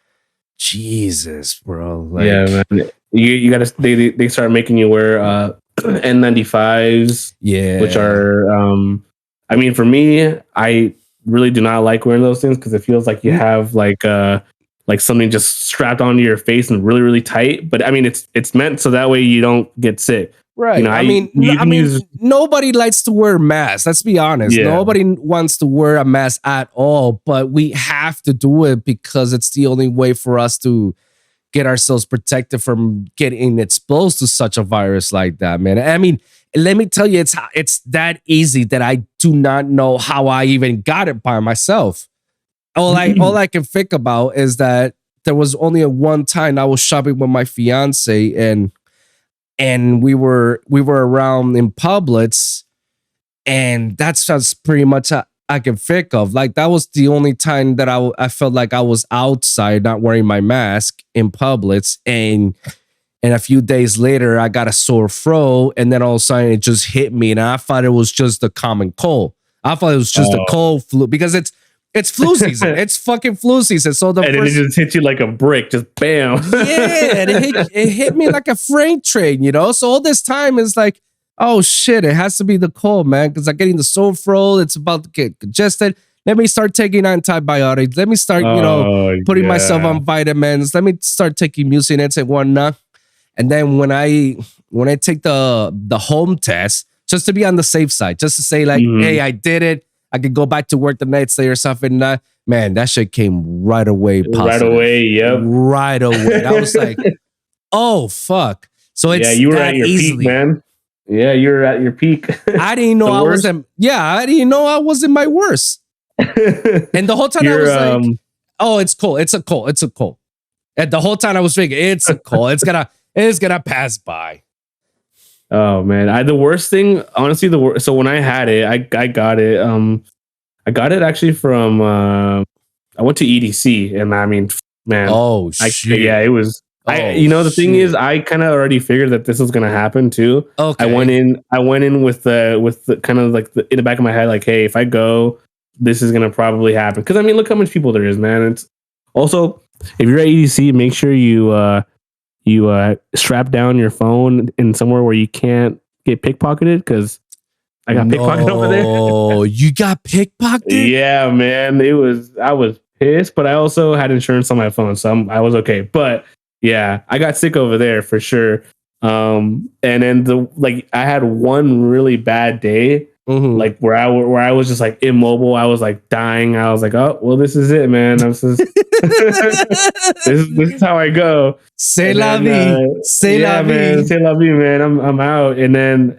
Jesus, bro. Like, yeah, man. You gotta. They start making you wear N95s. Yeah, which are I mean, for me, I really do not like wearing those things because it feels like you have like something just strapped onto your face and really, really tight. But I mean, it's meant so that way you don't get sick. Right. I mean, nobody likes to wear masks. Let's be honest. Yeah. Nobody wants to wear a mask at all, but we have to do it because it's the only way for us to get ourselves protected from getting exposed to such a virus like that, man. I mean, let me tell you, it's that easy that I do not know how I even got it by myself. All I can think about is that there was only one time I was shopping with my fiance, and we were around in Publix, and that's just pretty much I can think of. Like, that was the only time that I felt like I was outside not wearing my mask in Publix, and a few days later I got a sore throat, and then all of a sudden it just hit me, and I thought it was just a common cold. I thought it was just a cold flu, because it's flu season. It's fucking flu season. So then it just hit you like a brick, just bam. Yeah, and it hit me like a freight train, you know? So all this time is like, oh shit, it has to be the cold, man, because I'm getting the sore throat. It's about to get congested. Let me start taking antibiotics. Let me start, putting myself on vitamins. Let me start taking Mucinex and whatnot. And then when I take the home test, just to be on the safe side, just to say like, hey, I did it. I could go back to work the next day or something. Man, that shit came right away. Positive. Right away, yep. Right away. I was like, oh, fuck. So it's you were at your peak, man. Yeah, you were at your peak. I didn't know I was in my worst. And the whole time I was like, oh, it's cold. It's a cold. And the whole time I was thinking, it's a cold. It's gonna pass by. Oh man, the worst thing, honestly, so when I had it, I got it. I got it actually from I went to EDC, and I mean, man, oh shit, it was. The thing is, I kind of already figured that this was gonna happen too. Okay, I went in with the kind of like in the back of my head, like, hey, if I go, this is gonna probably happen. Because I mean, look how much people there is, man. It's also, if you're at EDC, make sure you strap down your phone in somewhere where you can't get pickpocketed, because I got pickpocketed over there. Oh, you got pickpocketed? Yeah, man. I was pissed, but I also had insurance on my phone, so I was okay. But yeah, I got sick over there for sure. And then I had one really bad day, like where I was just like immobile. I was like dying. I was like, oh well, this is it, man. This is how I go. C'est la vie. C'est la vie. C'est la vie, man. I'm out. And then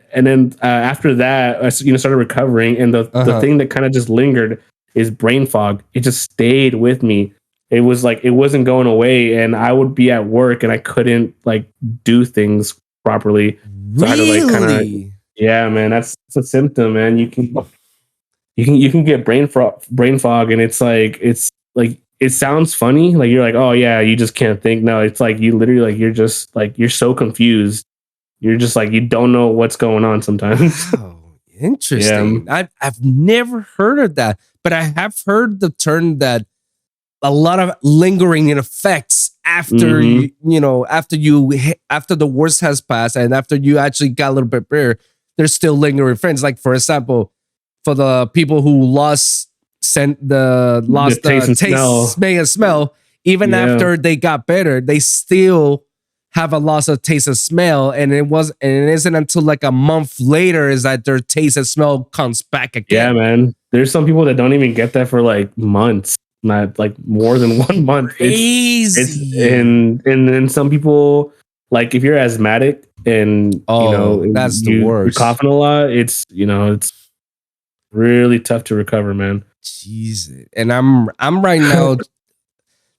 after that, I started recovering, and the thing that kind of just lingered is brain fog. It just stayed with me. It was like it wasn't going away, and I would be at work and I couldn't like do things properly. So I had to like kind of, yeah, man. That's a symptom, man. You can get brain fog, and it's like it sounds funny, like you're like, oh yeah, you just can't think. No, it's like you literally like you're just like you're so confused. You're just like you don't know what's going on sometimes. Oh, interesting. Yeah. I've never heard of that, but I have heard the term that a lot of lingering effects after after the worst has passed, and after you actually got a little bit better, there's still lingering effects. Like, for example, for the people who lost the taste, smell, and smell, even after they got better, they still have a loss of taste and smell, and it isn't until like a month later is that their taste and smell comes back again. Yeah, man. there's some people that don't even get that for like months, not like more than 1 month. Crazy. And then some people, like if you're asthmatic and that's the worst. you're coughing a lot, it's really tough to recover, man. Jesus. And I'm right now.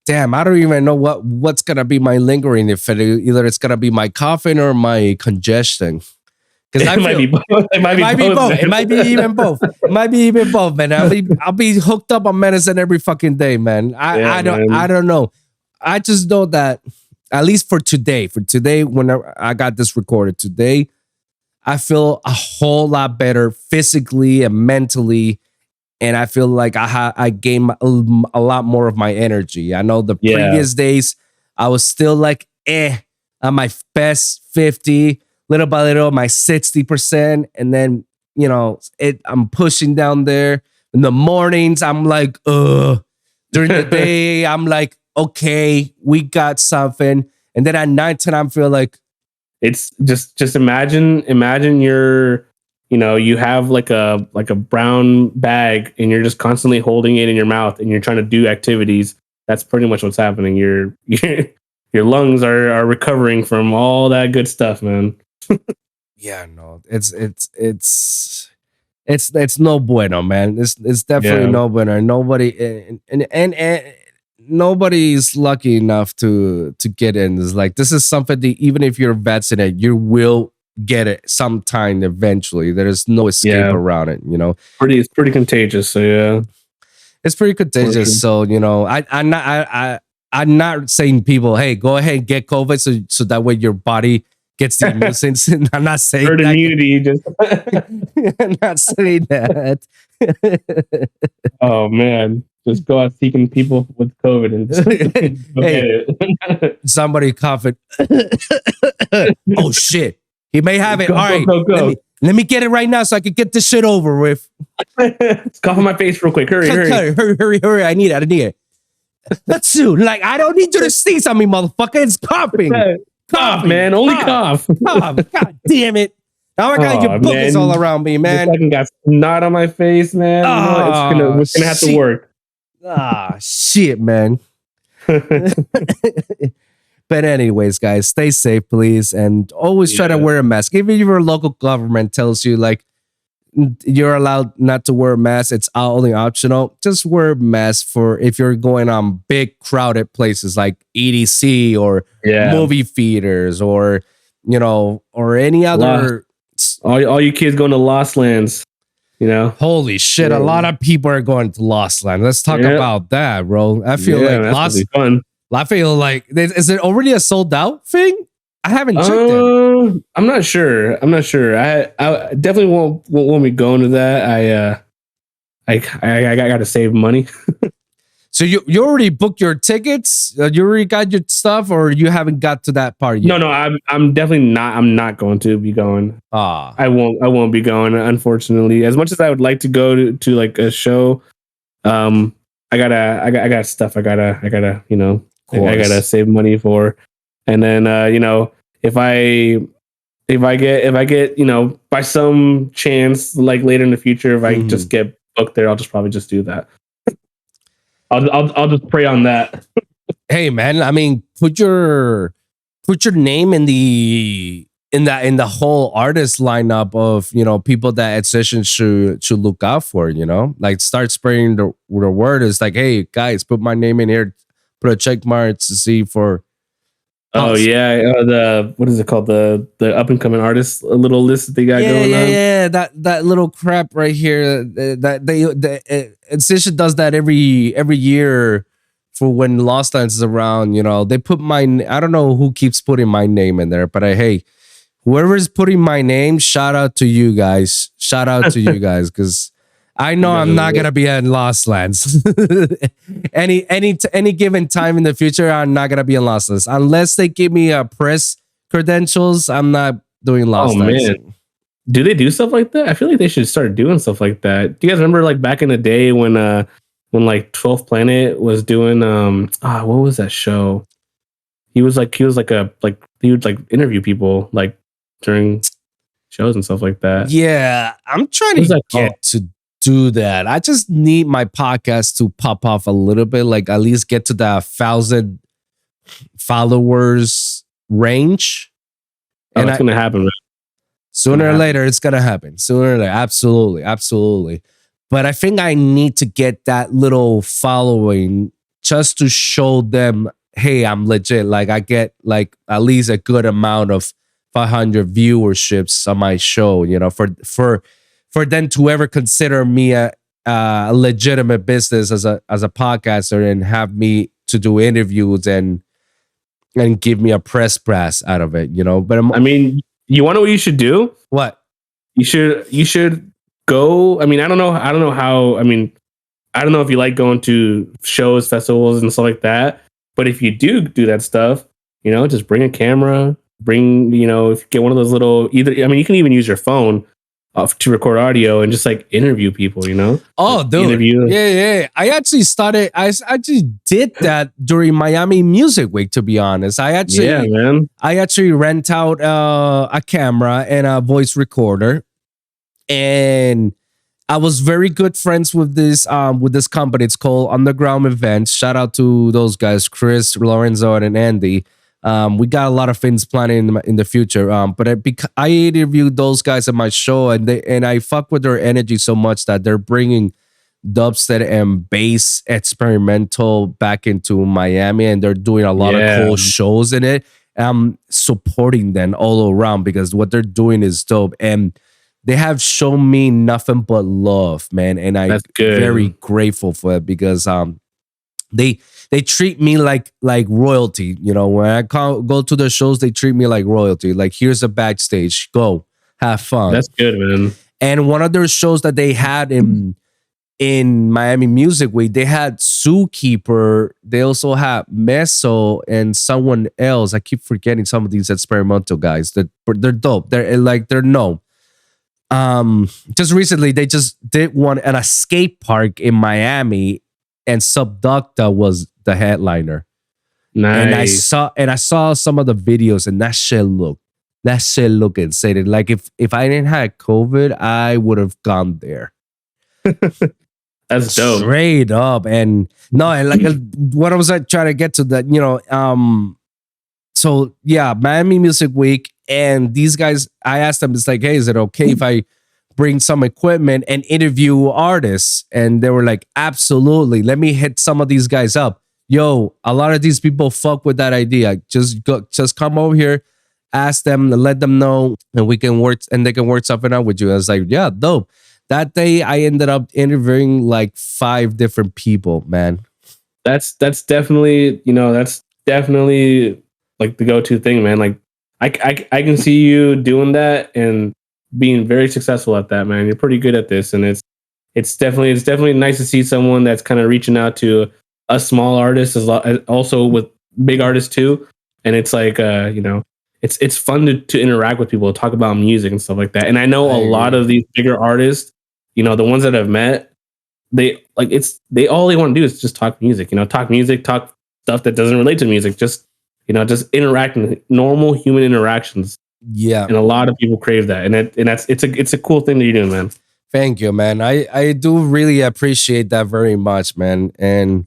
Damn, I don't even know what's gonna be my lingering effect. Either it's gonna be my coughing or my congestion. Because it might be both. It might be both. It might be even both. It might be even both, man. I'll be hooked up on medicine every fucking day, man. I don't know. I just know that at least for today, when I got this recorded today, I feel a whole lot better physically and mentally. And I feel like I gained a lot more of my energy. I know the previous days I was still like at my best 50, little by little, my 60%. And then, I'm pushing down there. In the mornings, I'm like, ugh. During the day, I'm like, okay, we got something. And then at nighttime, I feel like it's just imagine you're, you have like a brown bag and you're just constantly holding it in your mouth and you're trying to do activities. That's pretty much what's happening. Your lungs are recovering from all that good stuff, man. Yeah, no, it's no bueno, man. It's definitely no bueno. Nobody and nobody's lucky enough to get in. It's like this is something that even if you're vaccinated, you will get it sometime eventually. There is no escape around it, It's pretty contagious, so yeah. It's pretty contagious. So, I'm not saying people, hey, go ahead and get COVID so that way your body gets the immune system. I'm not saying herd immunity. Just I'm not saying that. Oh man. Just go out seeking people with COVID and just hey, it. Somebody coughing. Oh shit. He may have it. All right. Go. Let me get it right now so I can get this shit over with. Just cough on my face real quick. Hurry. I need it. That's you. Like, I don't need you to sneeze on me, motherfucker. It's coughing. Cough, man. Only cough. God damn it. Now I gotta get boogers all around me, man. I got snot on my face, man. It's gonna have to work. Shit, man. But anyways, guys, stay safe, please. And always try to wear a mask. Even if your local government tells you, like, you're allowed not to wear a mask, it's only optional. Just wear a mask for if you're going on big crowded places like EDC or movie theaters or or any other. All you kids going to Lost Lands, Holy shit! A lot of people are going to Lost Land. Let's talk about that, bro. I feel like Lost. Fun. I feel like is it already a sold out thing? I haven't checked it. I'm not sure. I definitely won't be going to that. I got to save money. So you already booked your tickets? You already got your stuff, or you haven't got to that part yet? No, I'm definitely not. I'm not going to be going. I won't be going. Unfortunately, as much as I would like to go to like a show, I got stuff. I gotta save money for. And then if I get by some chance like later in the future if I just get booked there, I'll just probably just do that. I'll just pray on that. Hey man, I mean put your name in the whole artist lineup of people that Ed should look out for, like start spreading the word. It's like, hey guys, put my name in here, put a check mark to see for. Oh yeah, the what is it called? The up and coming artists, a little list that they got going on. Yeah, that little crap right here. That Incision does that every year for when Lost Lands is around. They put I don't know who keeps putting my name in there, but hey, whoever's putting my name, shout out to you guys. Shout out to you guys because I know I'm not gonna be in Lost Lands. any given time in the future, I'm not gonna be in Lost Lands unless they give me a press credentials. I'm not doing Lost Lands. Man. Do they do stuff like that? I feel like they should start doing stuff like that. Do you guys remember like back in the day when like 12th Planet was doing what was that show? He would like interview people like during shows and stuff like that. Yeah, I'm trying to get to do that. I just need my podcast to pop off a little bit, like at least get to the 1,000 followers range. Oh, it's gonna happen, man. Sooner or later, it's gonna happen. Sooner or later, absolutely, absolutely. But I think I need to get that little following just to show them, hey, I'm legit. Like I get like at least a good amount of 500 viewerships on my show. You know, for them to ever consider me a legitimate business as a podcaster and have me to do interviews and give me a press pass out of it. You know, but I mean, you want to know what you should do? What? You should go. I mean, I don't know how. I mean, I don't know if you like going to shows, festivals, and stuff like that. But if you do that stuff, you know, just bring a camera. Bring, you know, if you get one of those little either. I mean, you can even use your phone to record audio and just like interview people. You know? Oh, dude. Interview. Yeah. I actually did that during Miami Music Week. To be honest, I actually rent out a camera and a voice recorder. And I was very good friends with this company. It's called Underground Events. Shout out to those guys, Chris, Lorenzo, and Andy. We got a lot of things planning in the future. But I interviewed those guys at my show, and I fuck with their energy so much that they're bringing dubstep and bass experimental back into Miami, and they're doing a lot of cool shows in it. I'm supporting them all around because what they're doing is dope, and they have shown me nothing but love, man. And I'm very grateful for it because they treat me like royalty. You know, when I go to the shows, they treat me like royalty. Like, here's a backstage, go have fun. That's good, man. And one of their shows that they had in Miami Music Week, they had Zookeeper. They also had Meso and someone else. I keep forgetting some of these experimental guys. They're dope. They're known. Just recently they just did one at a skate park in Miami, and Subducta was the headliner. Nice. And I saw some of the videos, and that shit looked insane. Like if I didn't have COVID, I would have gone there. That's dope. Straight up. And no, and like what I was trying to get to that, you know, so yeah, Miami Music Week, and these guys, I asked them, it's like, hey, is it okay if I bring some equipment and interview artists? And they were like, absolutely. Let me hit some of these guys up. Yo, a lot of these people fuck with that idea. Just come over here, ask them, let them know, and we can work, and they can work something out with you. I was like, yeah, dope. That day, I ended up interviewing like 5 different people, man. That's definitely, you know, that's definitely like the go-to thing, man. Like I can see you doing that and being very successful at that, man. You're pretty good at this, and it's definitely nice to see someone that's kind of reaching out to a small artist as also with big artists too. And it's like you know, it's fun to interact with people, talk about music and stuff like that. And I know a lot of these bigger artists, you know, the ones that I've met, all they want to do is just talk music, you know, talk stuff that doesn't relate to music, just, you know, just interacting, normal human interactions. Yeah. And a lot of people crave that. And it's a cool thing that you're doing, man. Thank you, man. I do really appreciate that very much, man. And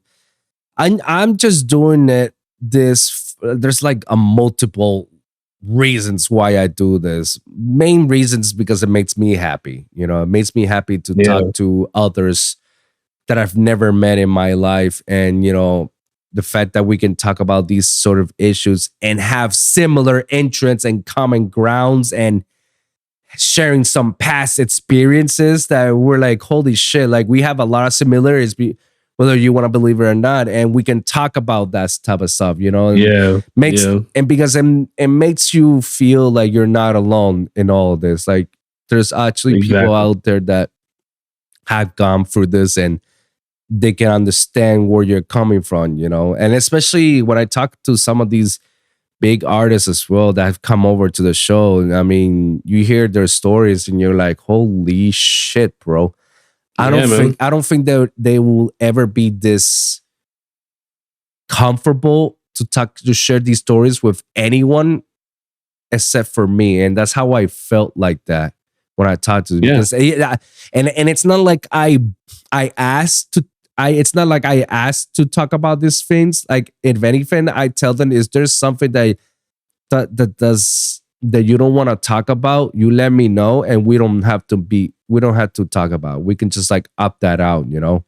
I'm just doing it there's like a multiple reasons why I do this. Main reasons because it makes me happy. You know, it makes me happy to talk to others that I've never met in my life. And, you know, the fact that we can talk about these sort of issues and have similar interests and common grounds and sharing some past experiences that we're like, holy shit, like we have a lot of similarities, whether you want to believe it or not. And we can talk about that type of stuff, you know? And because it makes you feel like you're not alone in all of this. Like there's actually people out there that have gone through this and they can understand where you're coming from, you know? And especially when I talk to some of these big artists as well that have come over to the show, I mean, you hear their stories and you're like, holy shit, bro. I don't think that they will ever be this comfortable to share these stories with anyone except for me. And that's how I felt like that when I talk to them. Because and it's not like I asked to. It's not like I asked to talk about these things. Like, if anything, I tell them, is there something that you don't want to talk about, you let me know, and we don't have to talk about it. We can just like opt that out, you know.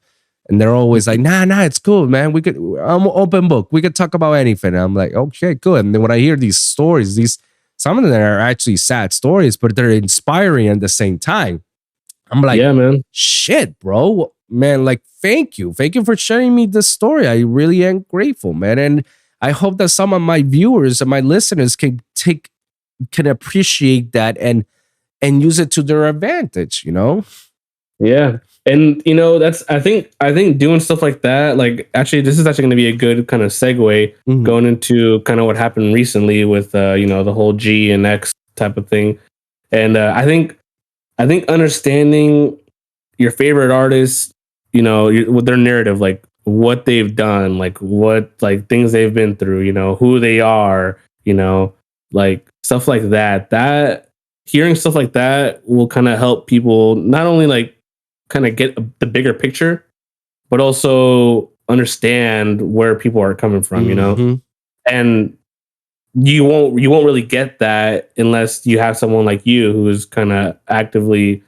And they're always like, nah, it's cool, man. I'm an open book. We could talk about anything. And I'm like, okay, good. And then when I hear these stories, some of them are actually sad stories, but they're inspiring at the same time. I'm like, yeah, man, shit, bro, man. Like, thank you for sharing me this story. I really am grateful, man. And I hope that some of my viewers and my listeners can appreciate that and use it to their advantage, you know? Yeah. And you know, I think doing stuff like that, like, actually, this is actually going to be a good kind of segue going into kind of what happened recently with you know, the whole G and X type of thing. And I think understanding your favorite artists, you know, with their narrative, like what they've done, like what like things they've been through, you know, who they are, you know, like stuff like that. That hearing stuff like that will kind of help people not only like kind of get the bigger picture, but also understand where people are coming from, you know. And you won't really get that unless you have someone like you who is kind of actively,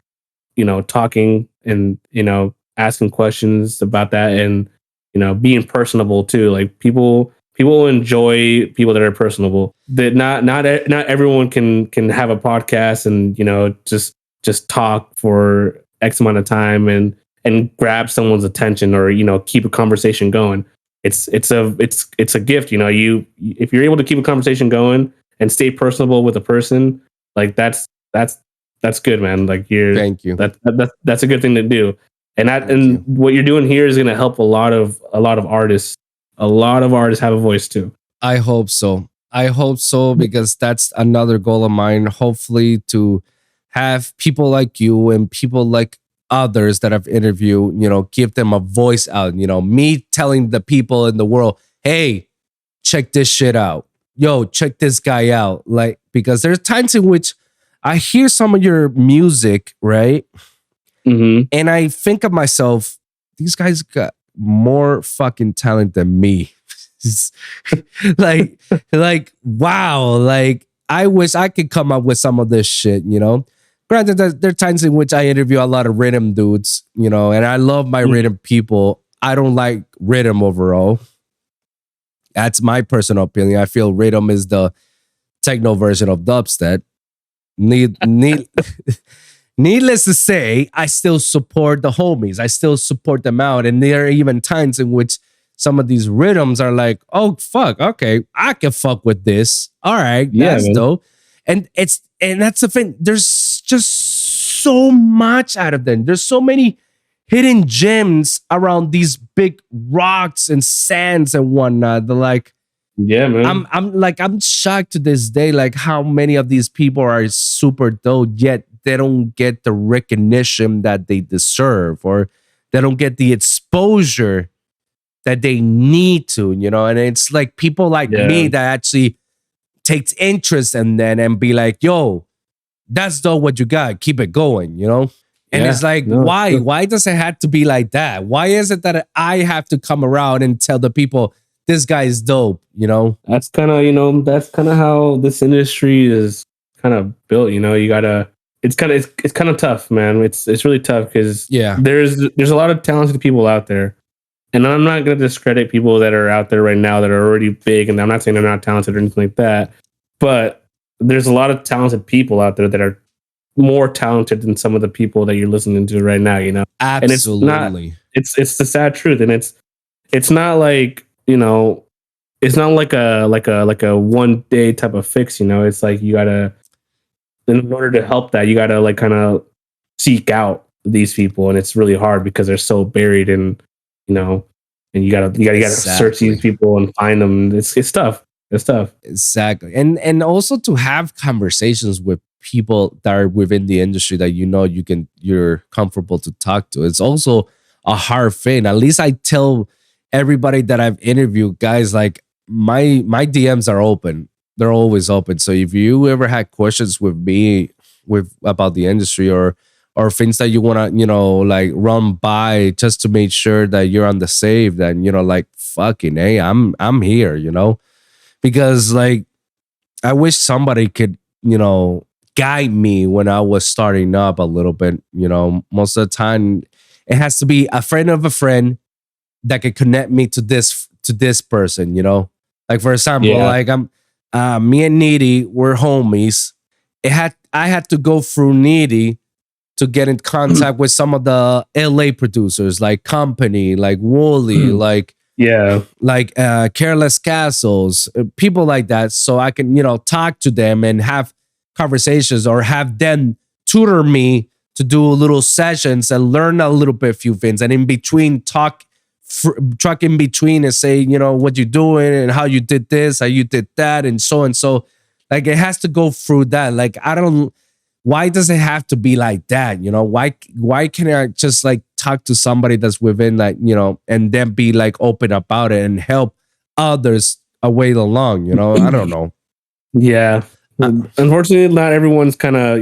you know, talking and, you know, asking questions about that, and, you know, being personable too. Like, people enjoy people that are personable. That not everyone can have a podcast and, you know, just talk for X amount of time and grab someone's attention, or, you know, keep a conversation going. It's a gift, you know. If you're able to keep a conversation going and stay personable with a person, like that's good, man. Like, thank you. That's a good thing to do. And what you're doing here is going to help a lot of artists. A lot of artists have a voice too. I hope so, because that's another goal of mine. Hopefully, to have people like you and people like others that I've interviewed, you know, give them a voice out. You know, me telling the people in the world, hey, check this shit out. Yo, check this guy out. Like, because there's times in which I hear some of your music, right? And I think of myself, these guys got more fucking talent than me. like, wow. Like, I wish I could come up with some of this shit, you know? Granted, there are times in which I interview a lot of rhythm dudes, you know, and I love my rhythm people. I don't like rhythm overall. That's my personal opinion. I feel rhythm is the techno version of dubstep. Needless to say, I still support the homies. I still support them out. And there are even times in which some of these rhythms are like, oh, fuck, okay, I can fuck with this. All right, that's dope. And that's the thing. There's just so much out of them. There's so many hidden gems around these big rocks and sands and whatnot. They're like, yeah, man. I'm shocked to this day, like how many of these people are super dope, yet they don't get the recognition that they deserve, or they don't get the exposure that they need to, you know. And it's like people like me that actually takes interest in them and be like, yo, that's dope what you got. Keep it going, you know? And it's like, why? Why does it have to be like that? Why is it that I have to come around and tell the people this guy is dope, you know? That's kind of how this industry is kind of built, you know. You gotta, it's kind of tough, man. It's really tough because there's a lot of talented people out there. And I'm not going to discredit people that are out there right now that are already big. And I'm not saying they're not talented or anything like that. But there's a lot of talented people out there that are more talented than some of the people that you're listening to right now, you know? Absolutely. And it's the sad truth. And it's not like, you know, it's not like a one day type of fix, you know? It's like you got to, in order to help that, you got to like kind of seek out these people. And it's really hard because they're so buried in, you know, and you gotta search these people and find them. It's tough. It's tough. Exactly. And also to have conversations with people that are within the industry that, you know, you're comfortable to talk to. It's also a hard thing. At least I tell everybody that I've interviewed, guys, like my DMs are open. They're always open. So if you ever had questions with me, with about the industry, or things that you want to, like run by just to make sure that you're on the safe, then, like fucking, hey, I'm here, because like I wish somebody could, guide me when I was starting up a little bit. Most of the time it has to be a friend of a friend that could connect me to this person, like for example, like I'm me and Needy, we're homies. I had to go through Needy to get in contact with some of the LA producers, like Company, like Wooly, like Careless Castles, people like that, so I can talk to them and have conversations, or have them tutor me to do little sessions and learn a little bit few things, and in between truck in between and say what you're doing and how you did this, how you did that, and so. Like it has to go through that. Like I don't. Why does it have to be like that? Why can't I just like talk to somebody that's within like, and then be like open about it and help others away along, I don't know. Yeah. Unfortunately, not everyone's kind of,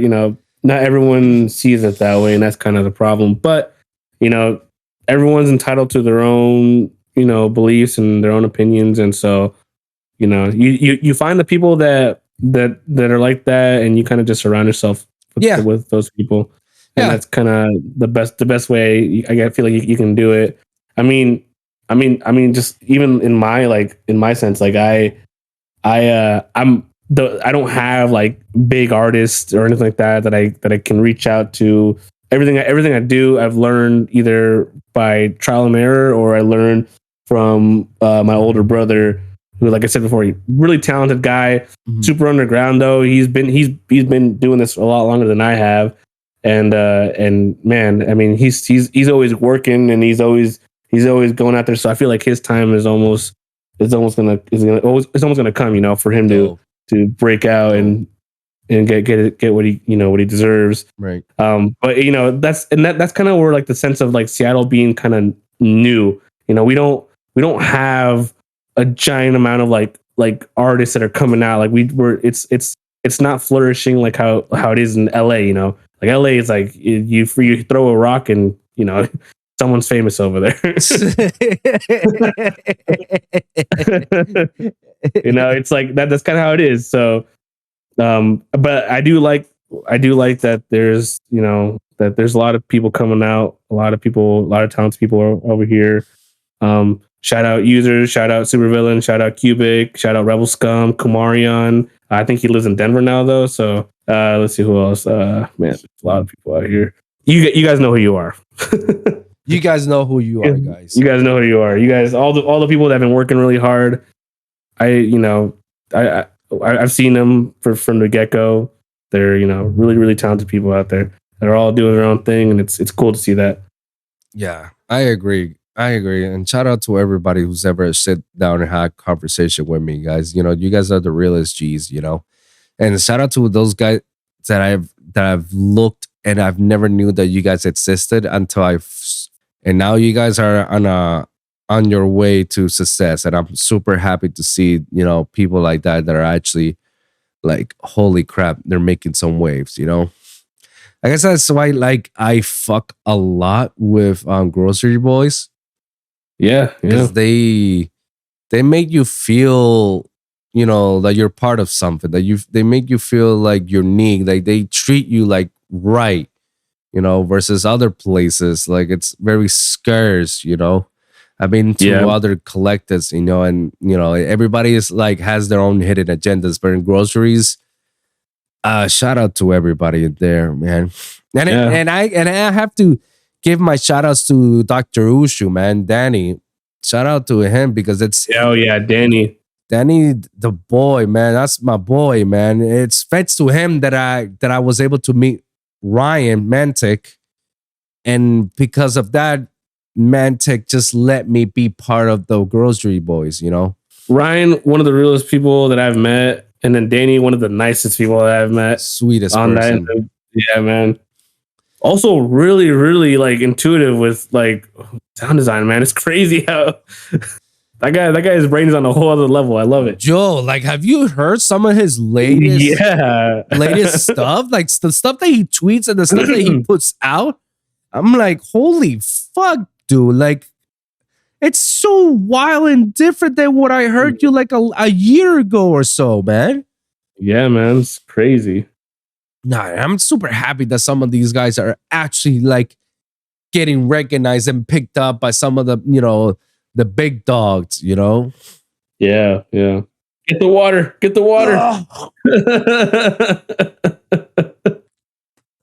not everyone sees it that way. And that's kind of the problem. But, everyone's entitled to their own, beliefs and their own opinions. And so, you find the people that are like that, and you kind of just surround yourself with those people, and that's kind of the best way. I feel like you can do it. I mean, just even in my sense, like I don't have like big artists or anything like that I can reach out to. Everything I do, I've learned either by trial and error, or I learned from my older brother, who, like I said before, really talented guy, super underground though. He's been doing this a lot longer than I have, and man, I mean, he's always working, and he's always going out there. So I feel like his time is almost gonna come, for him to break out and get what he deserves. Right. But that's kind of where like the sense of like Seattle being kind of new. We don't have a giant amount of like artists that are coming out. Like it's not flourishing like how it is in LA. Like LA is like you throw a rock and someone's famous over there. It's like that. That's kind of how it is. So, but I do like that there's that there's a lot of people coming out, a lot of talented people are over here. Shout out Users, shout out Supervillain, shout out Cubic, shout out Rebel Scum, Kumarion. I think he lives in Denver now though. So let's see who else. Man, there's a lot of people out here. You guys know who you are. You guys know who you are, guys. You guys know who you are. You guys, all the people that have been working really hard. I've seen them from the get-go. They're really, really talented people out there. They're all doing their own thing, and it's cool to see that. Yeah, I agree. And shout out to everybody who's ever sit down and had a conversation with me, guys. You guys are the realest G's, And shout out to those guys that I've looked and I've never knew that you guys existed until and now you guys are on your way to success. And I'm super happy to see, people like that are actually like, holy crap, they're making some waves, I guess that's why like I fuck a lot with Grocery Boyz. Yeah. Because they make you feel, that you're part of something, they make you feel like unique, like they treat you like right, versus other places. Like it's very scarce, I've been to other collectives, and everybody is like has their own hidden agendas, but in groceries, shout out to everybody there, man. And I have to give my shout outs to Dr. Ushu, man, Danny. Shout out to him because it's Danny, the boy, man. That's my boy, man. It's thanks to him that I was able to meet Ryan Mantic, and because of that, Mantic just let me be part of the Grocery Boyz. Ryan, one of the realest people that I've met, and then Danny, one of the nicest people that I've met. Sweetest person. Yeah, man. Also, really, really like intuitive with like sound design, man. It's crazy how That guy's brain is on a whole other level. I love it. Joe, like, have you heard some of his latest stuff? Like the stuff that he tweets and the stuff that he puts out. I'm like, holy fuck, dude. Like, it's so wild and different than what I heard you like a year ago or so, man. Yeah, man. It's crazy. Nah, I'm super happy that some of these guys are actually like getting recognized and picked up by some of the, you know, the big dogs, you know? Yeah, yeah. Get the water. Get the water.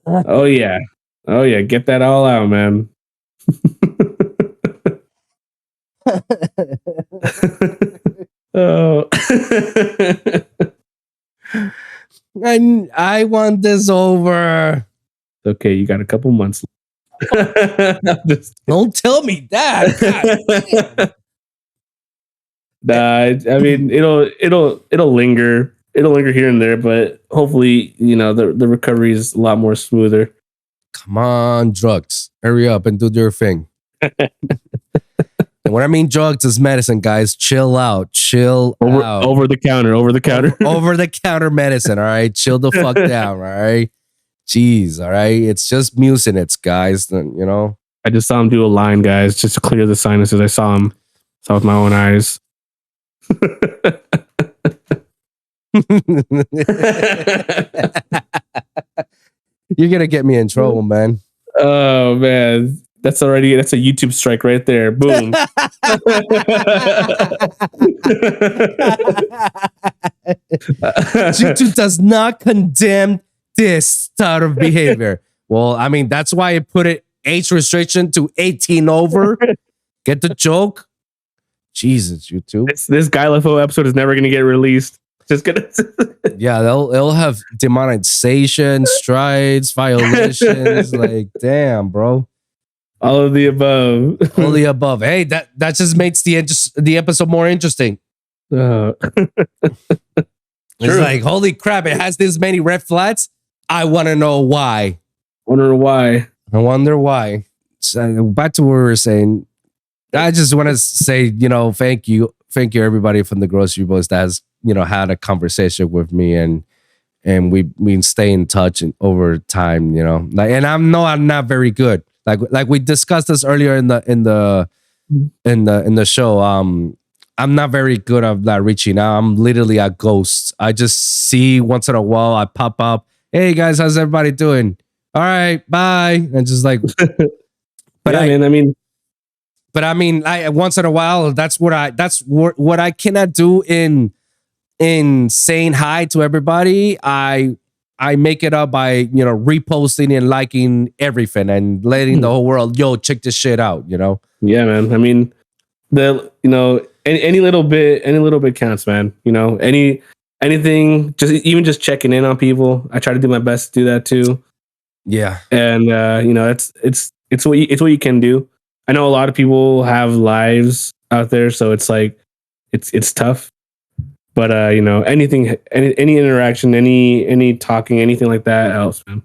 Oh yeah. Oh yeah. Get that all out, man. Oh. And I want this over. Okay, you got a couple months. Don't tell me that. Nah, I mean it'll linger. It'll linger here and there, but hopefully, you know, the recovery is a lot more smoother. Come on, drugs. Hurry up and do your thing. And when I mean drugs is medicine, guys. Chill out. Chill out. Over the counter. Over the counter medicine, all right? Chill the fuck down, all right? Jeez, all right? It's just mucinets, guys, you know? I just saw him do a line, guys, just to clear the sinuses. I saw with my own eyes. You're gonna get me in trouble, man. Oh man, that's a YouTube strike right there. Boom. YouTube does not condemn this type of behavior. Well, I mean, that's why I put it age restriction to 18 over. Get the joke? Jesus, YouTube. This GuyLeFoux episode is never gonna get released. Just gonna. Yeah, they'll have demonetization, strides, violations. Like, damn, bro. All of the above. All the above. Hey, that just makes the episode more interesting. It's like, holy crap! It has this many red flags. I want to know why. I wonder why. So, back to what we were saying. I just want to say, you know, thank you, everybody from the Grocery Boyz that has, you know, had a conversation with me, and we stay in touch and over time, you know. Like, and I'm not very good. Like we discussed this earlier in the show. I'm not very good at like reaching out. I'm literally a ghost. I just see once in a while I pop up. Hey guys, how's everybody doing? All right, bye. And just like, but I mean, once in a while, that's what I cannot do in saying hi to everybody. I make it up by, you know, reposting and liking everything and letting the whole world, yo, check this shit out, you know? Yeah, man. I mean, any little bit counts, man. You know, anything, just checking in on people. I try to do my best to do that too. Yeah. And you know, it's what you can do. I know a lot of people have lives out there, so it's like it's tough. But you know, any interaction, any talking, anything like that helps, man.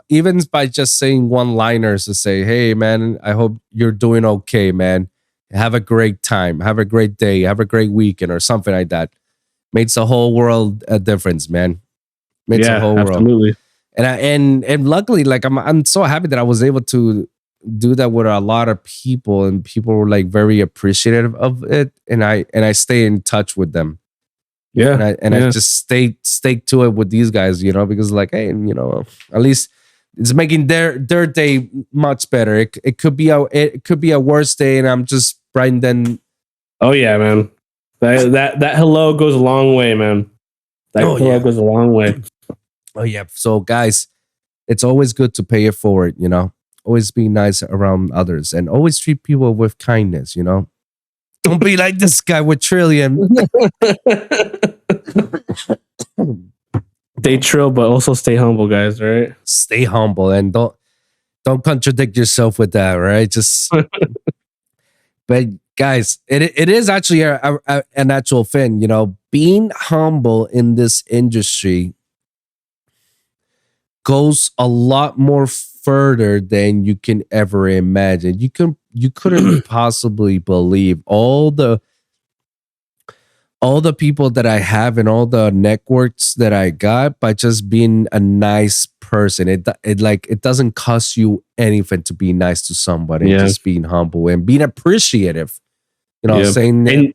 Even by just saying one-liners to say, "Hey, man, I hope you're doing okay, man. Have a great time. Have a great day. Have a great weekend," or something like that, makes the whole world a difference, man. Makes the whole absolutely. world. And luckily, like I'm so happy that I was able to do that with a lot of people, and people were like very appreciative of it, and I stay in touch with them. Yeah. And I just stay to it with these guys, you know, because like, hey, you know, at least it's making their day much better. It could be a worse day, and I'm just writing then. Oh yeah, man. That hello goes a long way, man. Hello goes a long way. Oh yeah. So guys, it's always good to pay it forward, you know. Always be nice around others, and always treat people with kindness, you know. Don't be like this guy with Trillion. Stay trill, but also stay humble, guys. Right? Stay humble, and don't contradict yourself with that, right? Just, but guys, it is actually a natural thing, you know. Being humble in this industry goes a lot more further than you can ever imagine. you couldn't possibly believe all the people that I have and all the networks that I got by just being a nice person. It doesn't cost you anything to be nice to somebody. Yeah. Just being humble and being appreciative. You know, Yeah. saying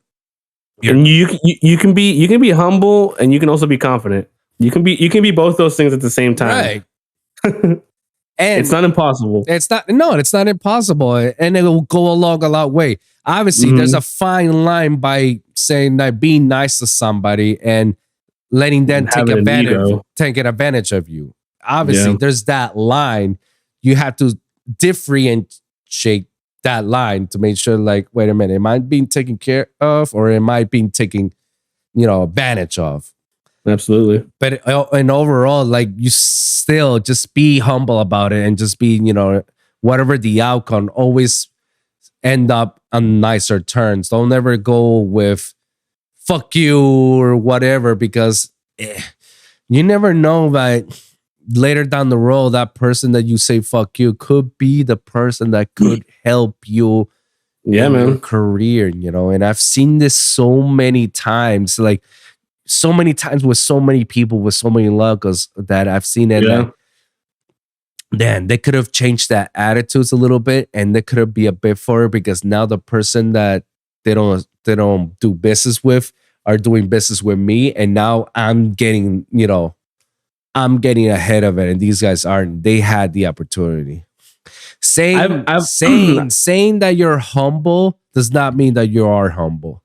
and you can be humble, and you can also be confident. You can be both those things at the same time. right. And it's not impossible. It's not impossible, and it will go along a lot way. Obviously, there's a fine line by saying that being nice to somebody and letting them take advantage of you. Obviously, there's that line. You have to differentiate that line to make sure, like, wait a minute, am I being taken care of, or am I being taken, advantage of? Absolutely. But and overall, like, you still just be humble about it and just be, whatever the outcome, always end up on nicer terms. Don't ever go with fuck you or whatever, because you never know that later down the road, that person that you say fuck you could be the person that could help you in your career, and I've seen this so many times, like, so many times with so many people with so many logos that I've seen it. Like, then they could have changed that attitudes a little bit, and they could have be a bit further, because now the person that they don't do business with are doing business with me, and now I'm getting ahead of it, and these guys aren't. They had the opportunity. Saying that you're humble does not mean that you are humble.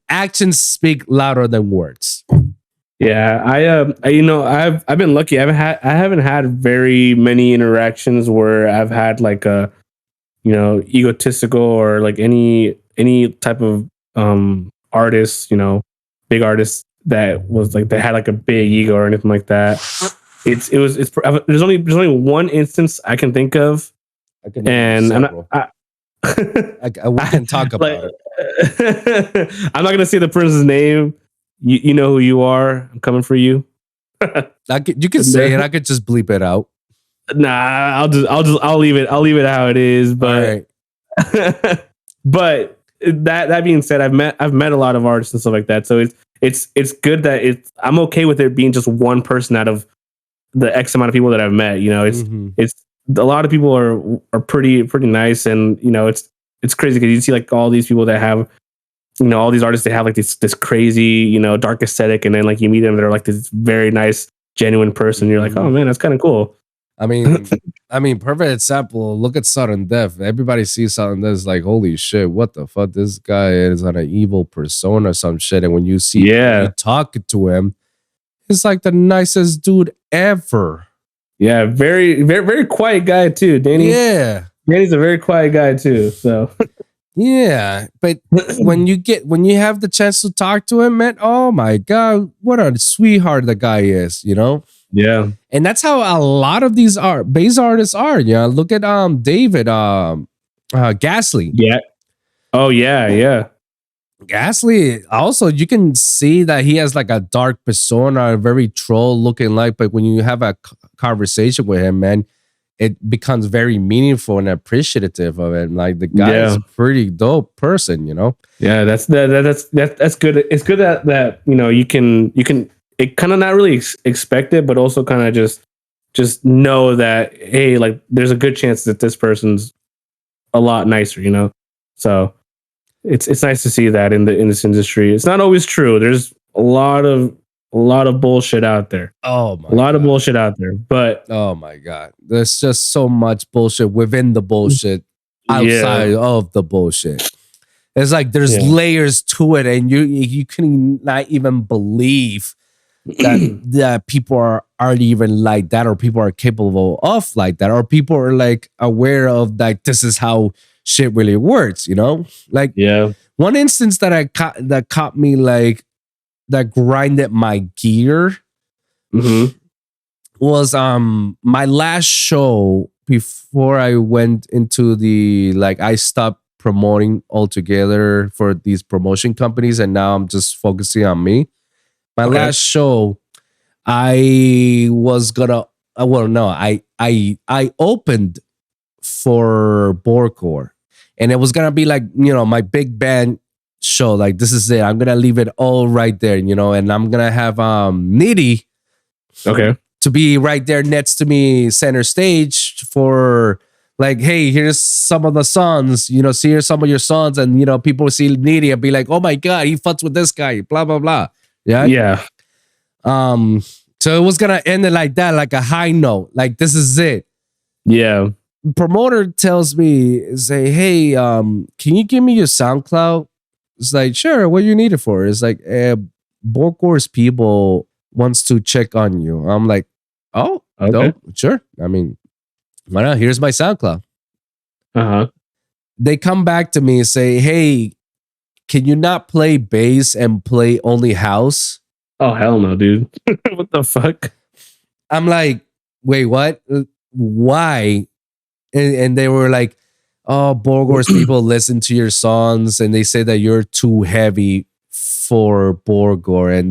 Actions speak louder than words. Yeah, I've been lucky. I haven't had very many interactions where I've had like a, egotistical or like any type of artist, big artist that was like, they had like a big ego or anything like that. There's only one instance I can think of, and we can talk about it. I'm not gonna say the person's name. You know who you are. I'm coming for you. You can say it. I could just bleep it out. Nah, I'll leave it. I'll leave it how it is. But but that being said, I've met a lot of artists and stuff like that. So it's good that I'm okay with it being just one person out of the X amount of people that I've met. It's a lot of people are pretty nice, and it's crazy because you see like all these people that have, all these artists, they have like this crazy, dark aesthetic, and then like you meet them, they're like this very nice, genuine person. You're like, oh man, that's kind of cool. I mean, perfect example. Look at Sudden Death. Everybody sees Sudden Death, is like, holy shit, what the fuck? This guy is on an evil persona or some shit. And when you see you talking to him, he's like the nicest dude ever. Yeah, very, very, very quiet guy too, Danny. Yeah, Danny's a very quiet guy too. So yeah, but when you have the chance to talk to him, man, oh my god, what a sweetheart the guy is, Yeah, and that's how a lot of these bass artists are. Yeah, look at David Gasly. Yeah. Oh yeah. Gasly, also, you can see that he has like a dark persona, a very troll looking like, but when you have a conversation with him, man, it becomes very meaningful and appreciative of it. Like, the guy is a pretty dope person, Yeah, that's good. It's good that you can it kind of not really expect it, but also kind of just know that, hey, like, there's a good chance that this person's a lot nicer, So it's nice to see that in this industry. It's not always true. There's a lot of bullshit out there. Oh my! A lot of bullshit out there. But oh my god, there's just so much bullshit within the bullshit, outside of the bullshit. It's like there's layers to it, and you can not even believe that people aren't even like that, or people are capable of like that, or people are like aware of like, this is how shit really works, Like, one instance that caught me, like, that grinded my gear was my last show before I went into the, like, I stopped promoting altogether for these promotion companies, and now I'm just focusing on me. My last show, I was gonna I opened for Borkor. And it was gonna be like, my big band show. Like, this is it. I'm gonna leave it all right there, and I'm gonna have Nitty to be right there next to me, center stage, for like, hey, here's some of the songs, see, here's some of your songs, and people see Nitty and be like, oh my god, he fucks with this guy, blah blah blah. Yeah. So it was gonna end it like that, like a high note, like this is it. Yeah. Promoter tells me, say, hey, can you give me your SoundCloud? It's like, sure, what you need it for? It's like, Borgor's people wants to check on you. I'm like, oh, okay. No, sure. I mean, why not? Here's my SoundCloud. They come back to me and say, hey, can you not play bass and play only house? Oh, hell no, dude. What the fuck? I'm like, wait, what? Why? And they were like, oh, Borgor's people listen to your songs and they say that you're too heavy for Borgor, and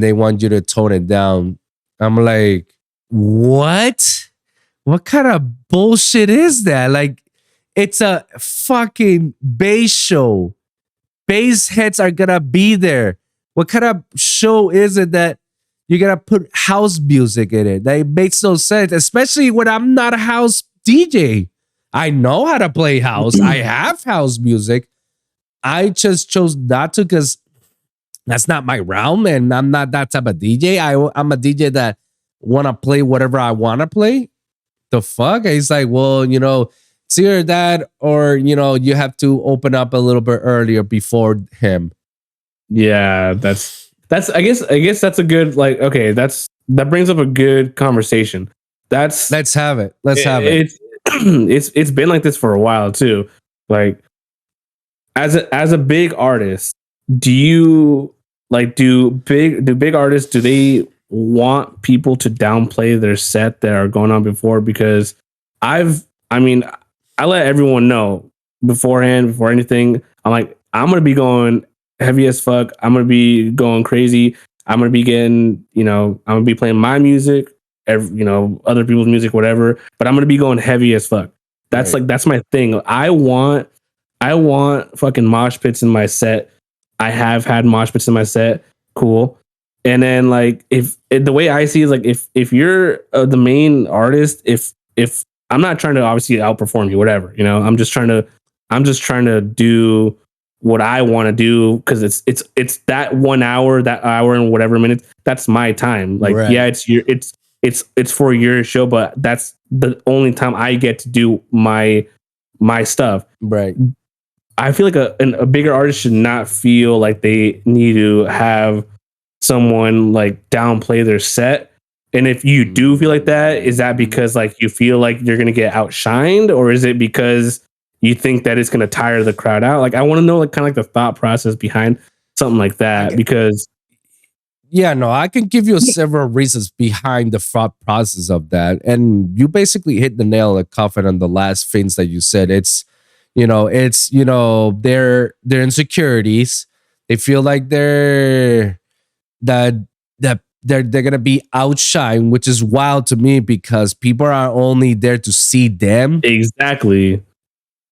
they want you to tone it down. I'm like, what? What kind of bullshit is that? Like, it's a fucking bass show. Bass heads are gonna be there. What kind of show is it that you're gonna put house music in it? That makes no sense, especially when I'm not a house DJ. I know how to play house. I have house music. I just chose not to because that's not my realm, and I'm not that type of DJ. I'm a DJ that want to play whatever I want to play. The fuck? He's like, well, it's either that or, you have to open up a little bit earlier before him. Yeah, that's I guess that's a good, like, okay, that brings up a good conversation. Let's have it. Let's have it. It's been like this for a while too. Like, as a big artist, do big artists, do they want people to downplay their set that are going on before? Because I let everyone know beforehand, before anything. I'm like, I'm gonna be going heavy as fuck. I'm gonna be going crazy. I'm gonna be getting, I'm gonna be playing my music, other people's music, whatever. But I'm gonna be going heavy as fuck. That's right. That's my thing. I want fucking mosh pits in my set. I have had mosh pits in my set. Cool. And then, like, if the way I see it is, like, if you're the main artist, if I'm not trying to obviously outperform you, whatever, I'm just trying to do what I want to do, because it's that 1 hour, that hour and whatever minutes, that's my time. Like, right. Yeah, it's for your show, but that's the only time I get to do my stuff. Right. I feel like a bigger artist should not feel like they need to have someone like downplay their set. And if you do feel like that, is that because, like, you feel like you're gonna get outshined, or is it because you think that it's gonna tire the crowd out? Like, I want to know, like, kind of like the thought process behind something like that. Because I can give you several reasons behind the thought process of that, and you basically hit the nail on the coffin on the last things that you said. It's their insecurities. They feel like they're gonna be outshined, which is wild to me, because people are only there to see them. Exactly.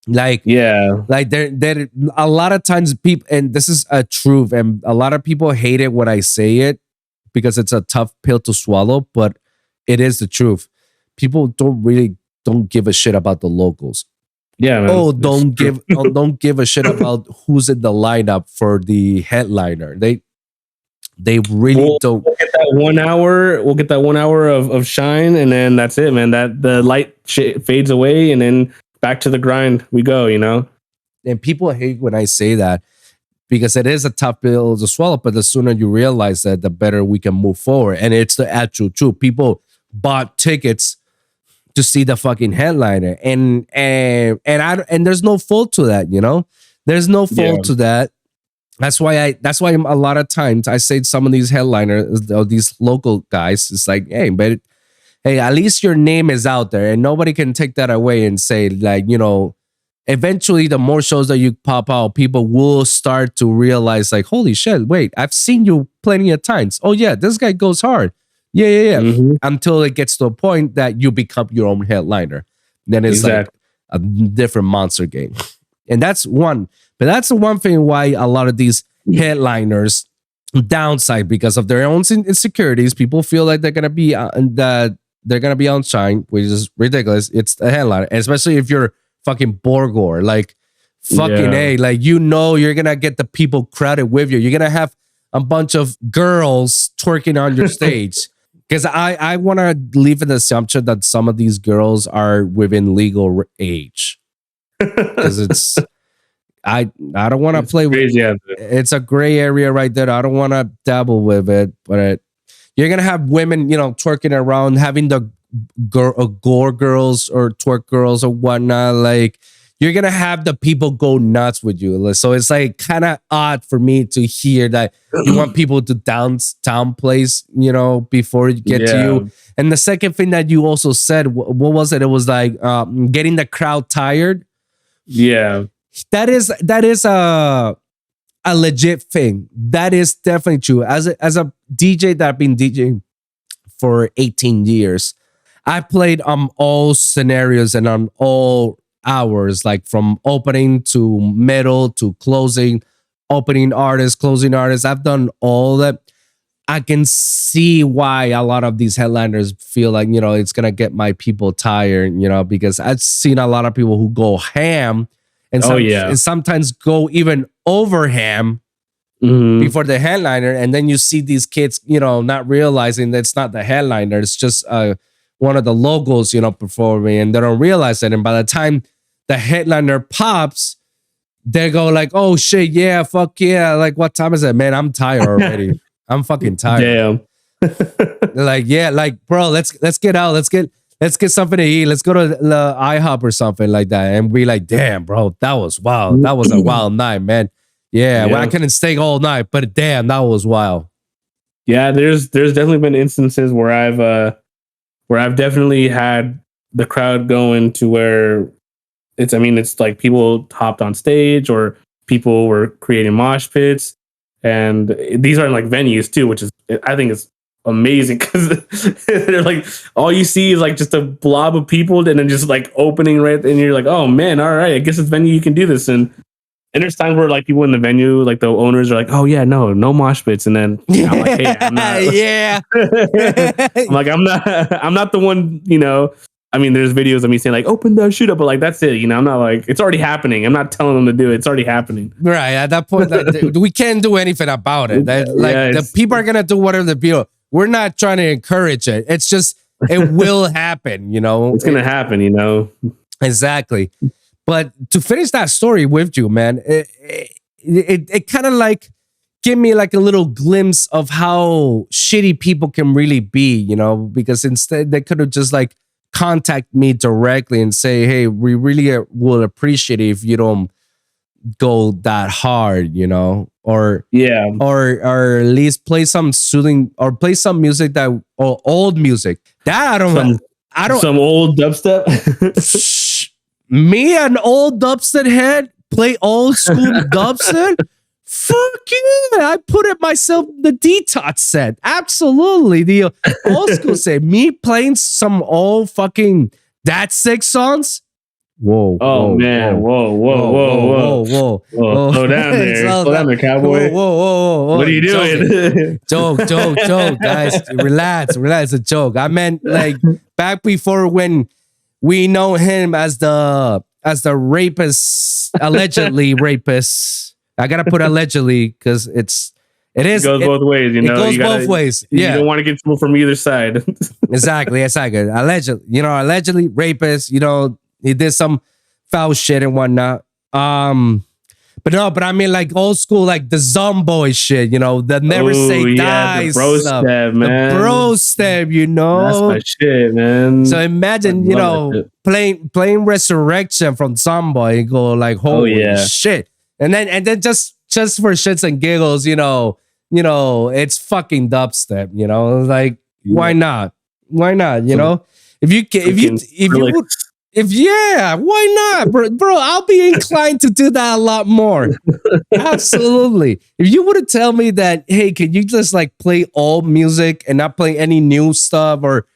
Like, yeah, like they're a lot of times people, and this is a truth, and a lot of people hate it when I say it because it's a tough pill to swallow, but it is the truth. People don't give a shit about the locals. Yeah. Man, don't give a shit about who's in the lineup for the headliner. They really don't. We'll get that 1 hour. We'll get that 1 hour of shine, and then that's it, man. That the light fades away, and then back to the grind we go. And people hate when I say that, because it is a tough pill to swallow. But the sooner you realize that, the better we can move forward. And it's the actual truth. People bought tickets to see the fucking headliner, and there's no fault to that. There's no fault to that. That's why a lot of times I say some of these headliners, these local guys, it's like, hey, at least your name is out there, and nobody can take that away and say, like, eventually the more shows that you pop out, people will start to realize, like, holy shit, wait, I've seen you plenty of times. Oh yeah, this guy goes hard. Yeah. Mm-hmm. Until it gets to a point that you become your own headliner. Then it's like, a different monster game. And that's one. But that's the one thing why a lot of these headliners downside because of their own insecurities. People feel like they're gonna be outshine, which is ridiculous. It's a headliner, especially if you're fucking Borgor, like fucking A, like you're gonna get the people crowded with you. You're gonna have a bunch of girls twerking on your stage. Because I want to leave an assumption that some of these girls are within legal age. Because it's I don't want to play with it. It's a gray area right there. I don't want to dabble with it, but you're gonna have women, twerking around, having the gore girls or twerk girls or whatnot. Like you're gonna have the people go nuts with you. So it's like kind of odd for me to hear that you want people to downplays, before you get to you. And the second thing that you also said, what was it? It was like getting the crowd tired. Yeah. That is a legit thing. That is definitely true. As a DJ that I've been DJing for 18 years, I played on all scenarios and on all hours, like from opening to middle to closing, opening artists, closing artists. I've done all that. I can see why a lot of these headliners feel like, it's going to get my people tired, because I've seen a lot of people who go ham and sometimes go even over ham before the headliner. And then you see these kids, not realizing that it's not the headliner. It's just one of the logos, performing, and they don't realize it. And by the time the headliner pops, they go like, oh shit, yeah, fuck yeah. Like, what time is it, man? I'm tired already. I'm fucking tired. Damn. They're like, yeah, like, bro, let's get out. Let's get something to eat. Let's go to the IHOP or something like that. And we like, damn, bro, that was wild. That was a wild night, man. Yeah, well, I couldn't stay all night, but damn, that was wild. Yeah, there's definitely been instances where I've definitely had the crowd going to where it's like people hopped on stage or people were creating mosh pits. And these are in like venues too, which is, I think is amazing because they're like, all you see is like just a blob of people and then just like opening right. And you're like, oh man, all right, I guess this venue you can do this. And there's times where like people in the venue, like the owners are like, oh yeah, no mosh pits. And then I'm like, hey, I'm not. Yeah. I'm like, I'm not the one, I mean, there's videos of me saying like, open that shit up, but like, that's it. I'm not like, it's already happening. I'm not telling them to do it. It's already happening. Right. At that point, we can't do anything about it. The people are going to do whatever the people. We're not trying to encourage it. It's just, it will happen, It's going to happen, Exactly. But to finish that story with you, man, it kind of like give me like a little glimpse of how shitty people can really be, because instead they could have just like contact me directly and say, hey, we really will appreciate it if you don't go that hard, or at least play some soothing or play some music or old music that I don't some old dubstep. Me, an old dubstep head, play old school dubstep. Fuck yeah, I put it myself in the detox set. Absolutely. The old school set. Me playing some old fucking That Sick songs. Whoa. Oh, man. Whoa. Slow down there. Slow down there, cowboy. Whoa. What are you doing? Joke, guys. Relax. A joke. I meant like back before when we know him as the rapist, allegedly rapist. I gotta put allegedly because it goes both ways, It goes both ways. Yeah, you don't want to get trouble from either side. Exactly. Allegedly rapist. He did some foul shit and whatnot. But I mean like old school, like the Zomboy shit. The never say die the bro stuff. Step, man. The bro step. That's my shit, man. So imagine, playing Resurrection from Zomboy and go like, holy shit. And then just for shits and giggles, it's fucking dubstep, like why not? Why not? Why not, bro? I'll be inclined to do that a lot more. Absolutely. If you would have tell me that, hey, can you just like play old music and not play any new stuff or,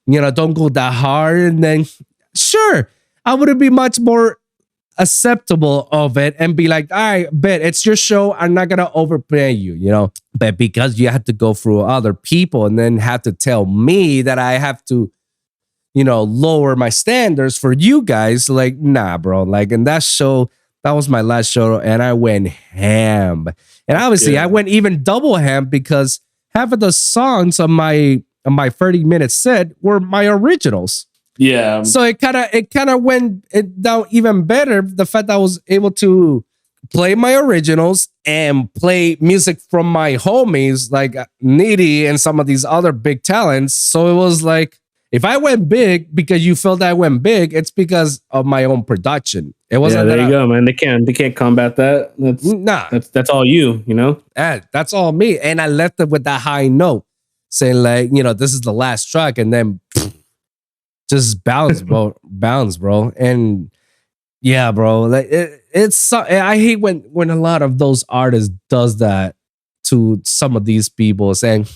don't go that hard, and then sure. I would be much more acceptable of it and be like, all right, bet it's your show. I'm not gonna overpay you, you know. But because you have to go through other people and then have to tell me that I have to, you know, lower my standards for you guys, like, nah, bro. Like, in that show, that was my last show, and I went ham. And obviously, I went even double ham because half of the songs on my 30-minute set were my originals. Yeah. So it kind of went down even better. The fact that I was able to play my originals and play music from my homies like Needy and some of these other big talents. So it was like, if I went big because you felt I went big, it's because of my own production. It wasn't. Yeah, there you go, man. They can't combat that. That's all you know. That's all me. And I left it with that high note, saying like, you know, this is the last track, and then just bounce, bro. And yeah, bro. Like it's. I hate when a lot of those artists does that to some of these people, saying.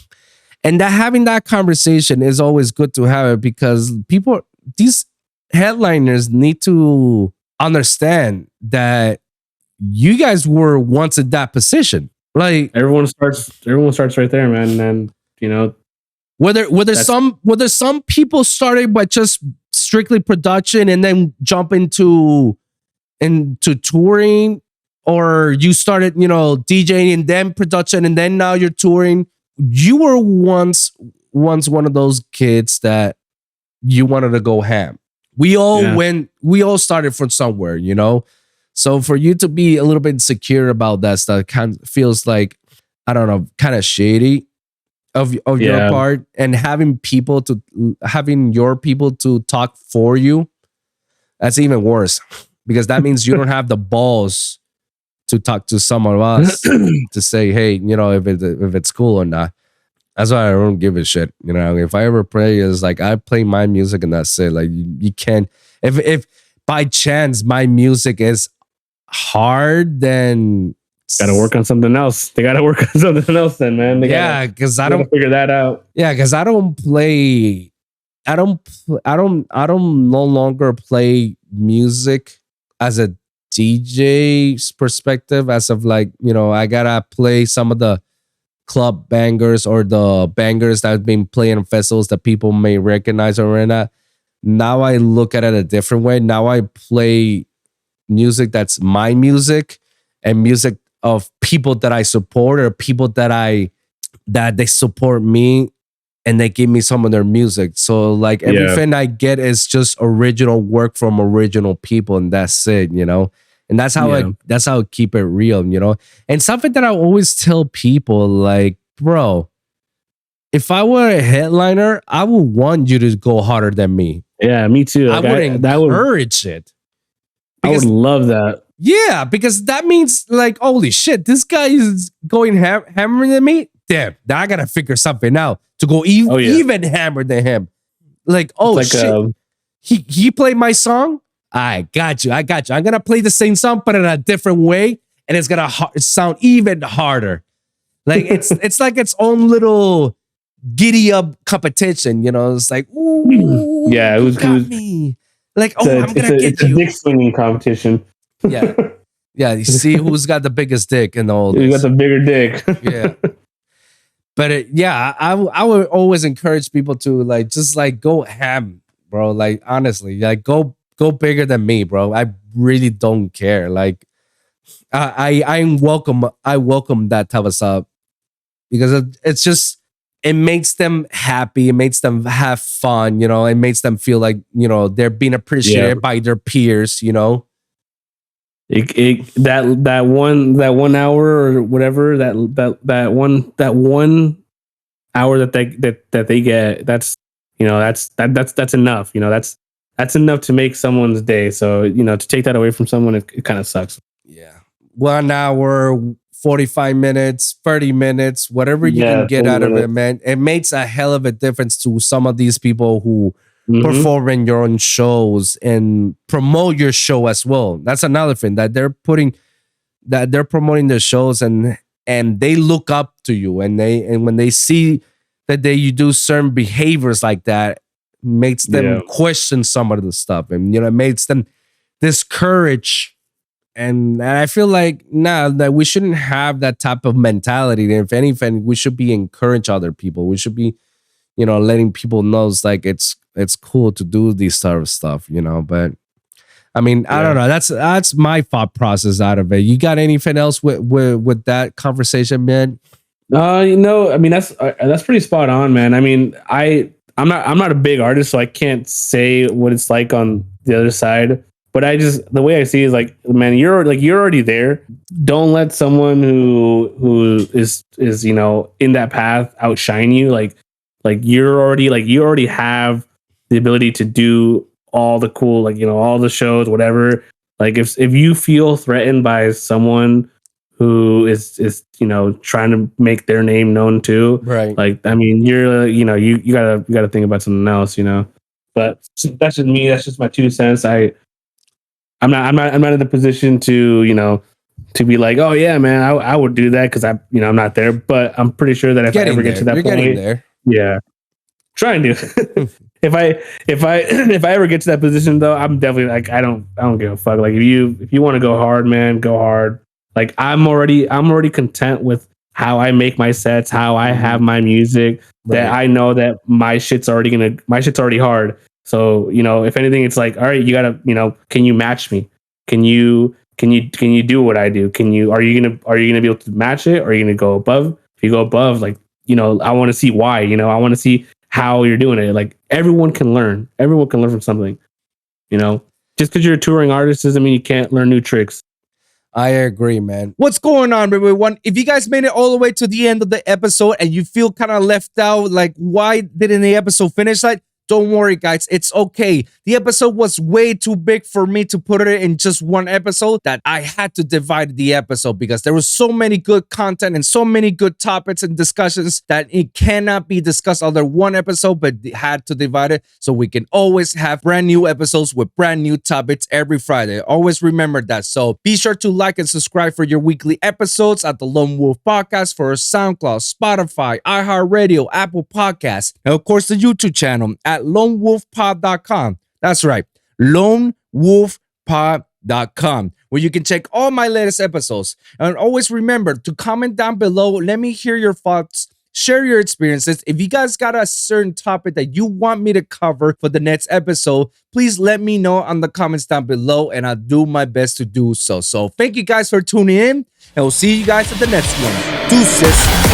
And that having that conversation is always good to have it because these headliners need to understand that you guys were once in that position. Like everyone starts right there, man. And you know, whether some people started by just strictly production and then jump into touring, or you started, you know, DJing and then production and then now you're touring. You were once one of those kids that you wanted to go ham. We all started from somewhere, you know? So for you to be a little bit insecure about that stuff kind of feels like, I don't know, kind of shady of your part, and having your people to talk for you, that's even worse, because that means you don't have the balls to talk to some of us to say, hey, you know, if it's cool or not. That's why I don't give a shit. You know, if I ever play, is like I play my music and that's it. Like you can't. If by chance my music is hard, then gotta work on something else. They gotta work on something else, then, man. Because I don't figure that out. Yeah, because I don't no longer play music as a DJ's perspective, as of like, you know, I gotta play some of the club bangers or the bangers that have been playing in festivals that people may recognize or not. Now I look at it a different way. Now I play music that's my music and music of people that I support, or people that they support me and they give me some of their music. So like everything I get is just original work from original people, and that's it, you know? And that's how I keep it real, you know? And something that I always tell people, like, bro, if I were a headliner, I would want you to go harder than me. Yeah, me too. Like, I would encourage it. I would love that. Yeah, because that means like, holy shit, this guy is going hammering than me. Damn, now I gotta figure something out to go even hammer than him. Like, shit, he played my song. I got you. I'm gonna play the same song, but in a different way, and it's gonna sound even harder. Like it's like its own little giddy up competition. You know, it's like, ooh, yeah, who's me? Like, I'm gonna get you. It's a dick swinging competition. Yeah. You see who's got the biggest dick in all this. Who's got the bigger dick? Yeah. But I would always encourage people to like just like go ham, bro. Like honestly, like go bigger than me, bro. I really don't care. Like I welcome that type of stuff, because it's just, it makes them happy. It makes them have fun. You know, it makes them feel like, you know, they're being appreciated by their peers. You know. That 1 hour or whatever, that one hour that they get, that's, you know, that's enough. You know, that's enough to make someone's day. So, you know, to take that away from someone, it kind of sucks. Yeah. 1 hour, 45 minutes, 30 minutes, whatever you can get out of it, man. It makes a hell of a difference to some of these people who perform in your own shows and promote your show as well. That's another thing, that they're promoting their shows, and they look up to you, and when they see that you do certain behaviors like that, makes them question some of the stuff, and it makes them discourage. And I feel like that we shouldn't have that type of mentality. And if anything, we should be encourage other people. We should be, letting people know it's cool to do this sort of stuff, But I mean, I don't know. That's my thought process out of it. You got anything else with that conversation, man? I mean, that's pretty spot on, man. I mean, I'm not a big artist, so I can't say what it's like on the other side. But the way I see it is like, man, you're already there. Don't let someone who is in that path outshine you. Like you already have the ability to do all the cool, all the shows, whatever. Like if you feel threatened by someone who is trying to make their name known too, right? Like, I mean, you're you gotta think about something else, But that's just me. That's just my 2 cents. I'm not in the position to to be like, oh yeah, man, I would do that because I'm not there. But I'm pretty sure that if I ever get to that point, yeah, trying to. If I ever get to that position though, I'm definitely like, I don't give a fuck. Like if you want to go hard, man, go hard. Like I'm already content with how I make my sets, how I have my music. Right. That I know that my shit's already hard. So, if anything, it's like, all right, you gotta, can you match me? Can you do what I do? Are you gonna be able to match it? Or are you gonna go above? If you go above, like, I want to see why, I want to see how you're doing it. Like everyone can learn from something, just because you're a touring artist doesn't mean you can't learn new tricks. I agree, man. What's going on, everyone? If you guys made it all the way to the end of the episode and you feel kind of left out, like why didn't the episode finish? Like, don't worry, guys. It's okay. The episode was way too big for me to put it in just one episode that I had to divide the episode because there was so many good content and so many good topics and discussions that it cannot be discussed under one episode, but had to divide it so we can always have brand new episodes with brand new topics every Friday. Always remember that. So be sure to like and subscribe for your weekly episodes at the Lone Wolv Podcast for SoundCloud, Spotify, iHeartRadio, Apple Podcasts, and of course the YouTube channel at lonewolfpod.com. That's right, lonewolfpod.com, where you can check all my latest episodes. And always remember to comment down below. Let me hear your thoughts. Share your experiences. If you guys got a certain topic that you want me to cover for the next episode, please let me know on the comments down below, and I'll do my best to do so. So thank you guys for tuning in, and we'll see you guys at the next one. Deuces.